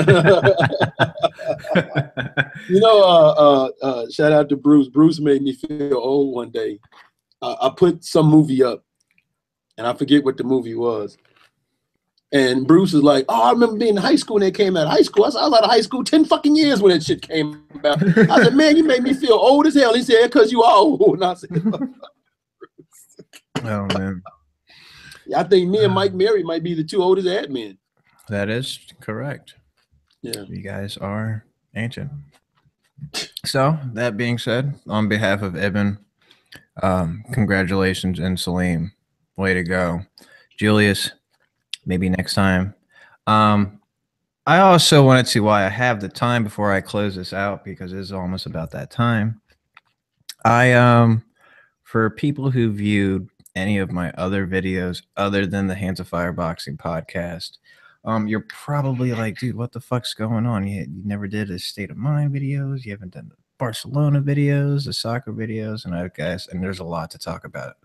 Shout out to Bruce. Bruce made me feel old one day. I put some movie up, and I forget what the movie was. And Bruce is like, "Oh, I remember being in high school when it came out. High school. I was out of high school 10 fucking years when that shit came out." I said, "Man, you made me feel old as hell." He said, "Because you are old." And I said, "Oh man." I think me and Mike Mary might be the two oldest admin. That is correct. Yeah, you guys are ancient. So that being said, on behalf of Ibn, congratulations, and Salim, way to go, Julius. Maybe next time. I also wanted to, while I have the time before I close this out, because it's almost about that time. For people who viewed any of my other videos other than the Hands of Fire Boxing podcast, you're probably like, dude, what the fuck's going on? You never did a State of Mind videos. You haven't done the Barcelona videos, the soccer videos, and there's a lot to talk about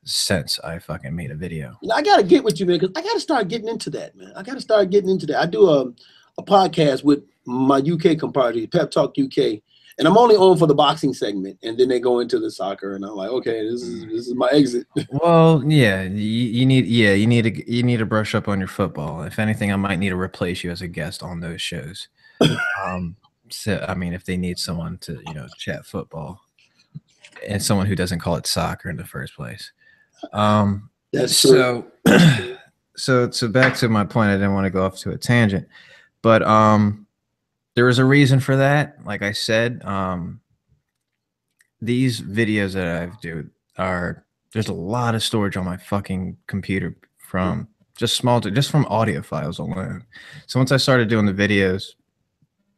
since I fucking made a video. I gotta get with you, man, because I gotta start getting into that, man. I gotta start getting into that. I do a podcast with my UK compadre, Pep Talk UK, and I'm only on for the boxing segment, and then they go into the soccer, and I'm like, okay, this is my exit. Well, yeah, you need to brush up on your football. If anything, I might need to replace you as a guest on those shows. So I mean, if they need someone to chat football, and someone who doesn't call it soccer in the first place. That's true. So back to my point. I didn't want to go off to a tangent, but there was a reason for that. Like I said, these videos that I do there's a lot of storage on my fucking computer from just from audio files alone. So once I started doing the videos,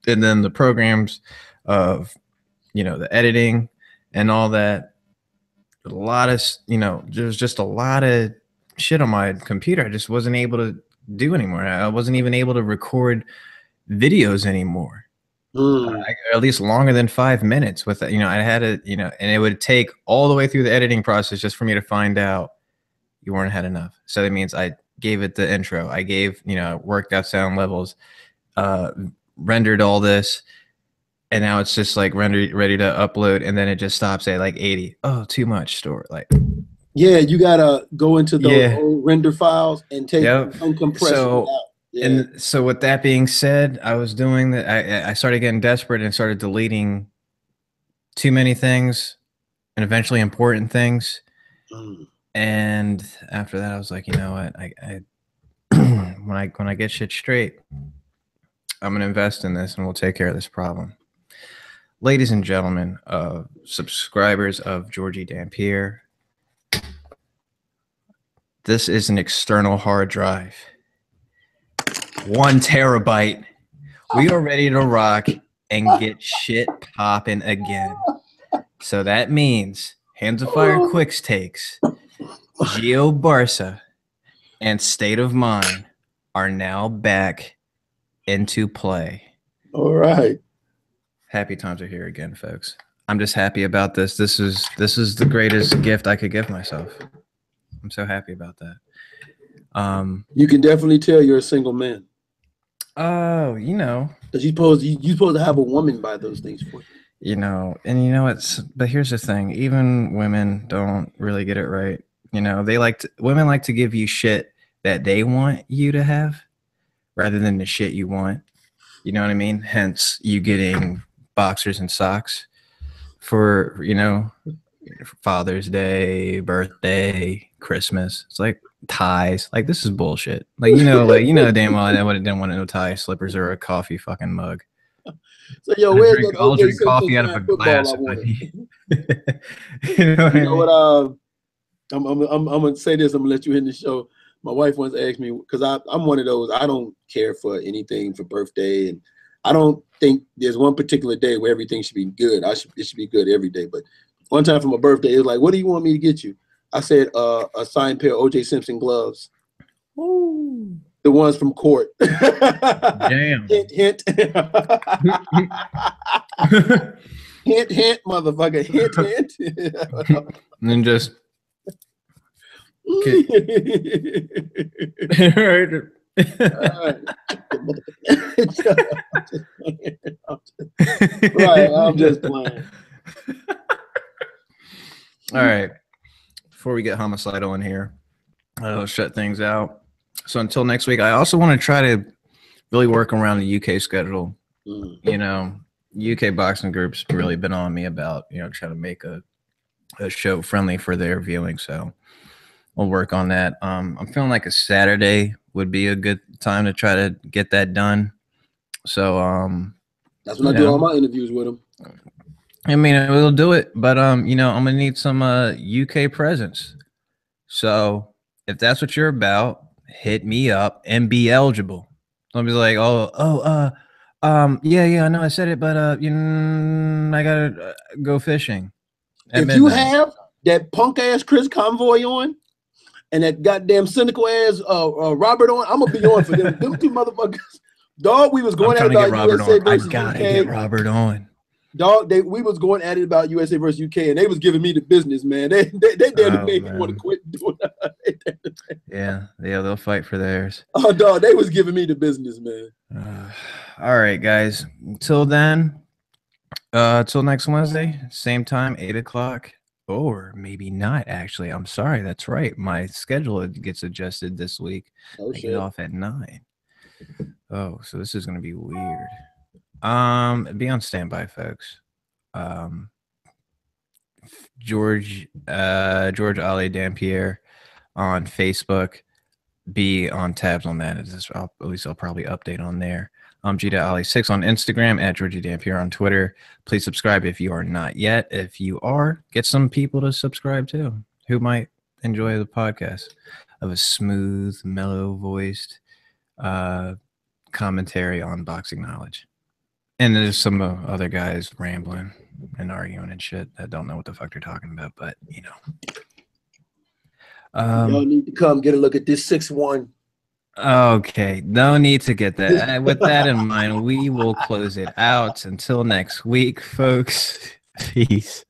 and then the programs of the editing and all that, a lot of there's just a lot of shit on my computer I just wasn't able to do anymore. I wasn't even able to record videos anymore, at least longer than 5 minutes. With I had to and it would take all the way through the editing process just for me to find out you weren't had enough. So that means I gave it the intro, I gave worked out sound levels, rendered all this. And now it's just like ready to upload, and then it just stops at like 80. Oh, too much store. Like, yeah, you gotta go into those old render files and take uncompress it out. Yeah. And so with that being said, I was doing that. I started getting desperate and started deleting too many things, and eventually important things. And after that, I was like, you know what? I when I get shit straight, I'm gonna invest in this, and we'll take care of this problem. Ladies and gentlemen, subscribers of Georgie Dampier, this is an external hard drive. 1 terabyte. We are ready to rock and get shit popping again. So that means Hands of Fire Quicks Takes, Geo Barca, and State of Mind are now back into play. All right. Happy times are here again, folks. I'm just happy about this. This is the greatest gift I could give myself. I'm so happy about that. You can definitely tell you're a single man. Oh, because you're supposed to have a woman buy those things for you. But here's the thing: even women don't really get it right. Women like to give you shit that they want you to have, rather than the shit you want. You know what I mean? Hence, you getting boxers and socks for Father's Day, birthday, Christmas. It's like ties. Like, this is bullshit. Like, damn well I didn't want no tie, slippers, or a coffee fucking mug. So where's that? I'll drink coffee out of a glass. I'm gonna say this. I'm gonna let you end the show. My wife once asked me, because I'm one of those, I don't care for anything for birthday, and I don't think there's one particular day where everything should be good. It should be good every day. But one time for my birthday, it was like, what do you want me to get you? I said a signed pair of O.J. Simpson gloves. Ooh. The ones from court. Damn. Hint, hint. Hint, hint, motherfucker. Hint, hint. And then just Right, I'm just playing. All right. Before we get homicidal in here, I'll shut things out. So until next week, I also want to try to really work around the UK schedule. You know, UK boxing groups really been on me about, trying to make a show friendly for their viewing. So we'll work on that. I'm feeling like a Saturday would be a good time to try to get that done. So that's when I do all my interviews with them. I mean, we'll do it, but I'm gonna need some UK presence. So if that's what you're about, hit me up and be eligible. Don't be like, yeah, I know I said it, but I gotta go fishing. If you have that punk ass Chris Convoy on and that goddamn cynical ass Robert on, I'm gonna be on for them. Them two motherfuckers. Dog, we was going at it about USA versus UK. I gotta get Robert on. Dog, we was going at it about USA versus UK, and they was giving me the business, man. They damn made me want to quit doing that. Yeah, they'll fight for theirs. Oh, dog, they was giving me the business, man. All right, guys. Until then, till next Wednesday, same time, 8:00, or maybe not. Actually, I'm sorry. That's right. My schedule gets adjusted this week. Oh, I shit. get off at 9. Oh, so this is gonna be weird. Be on standby, folks. George G.Alé Dampierre on Facebook. Be on tabs on that. At least I'll probably update on there. G.Alé6 on Instagram, at Georgie Dampierre on Twitter. Please subscribe if you are not yet. If you are, get some people to subscribe too who might enjoy the podcast of a smooth, mellow-voiced commentary on boxing knowledge. And there's some other guys rambling and arguing and shit that don't know what the fuck they're talking about, but y'all need to come get a look at this 6'1". Okay, no need to get that. With that in mind, we will close it out. Until next week, folks. Peace.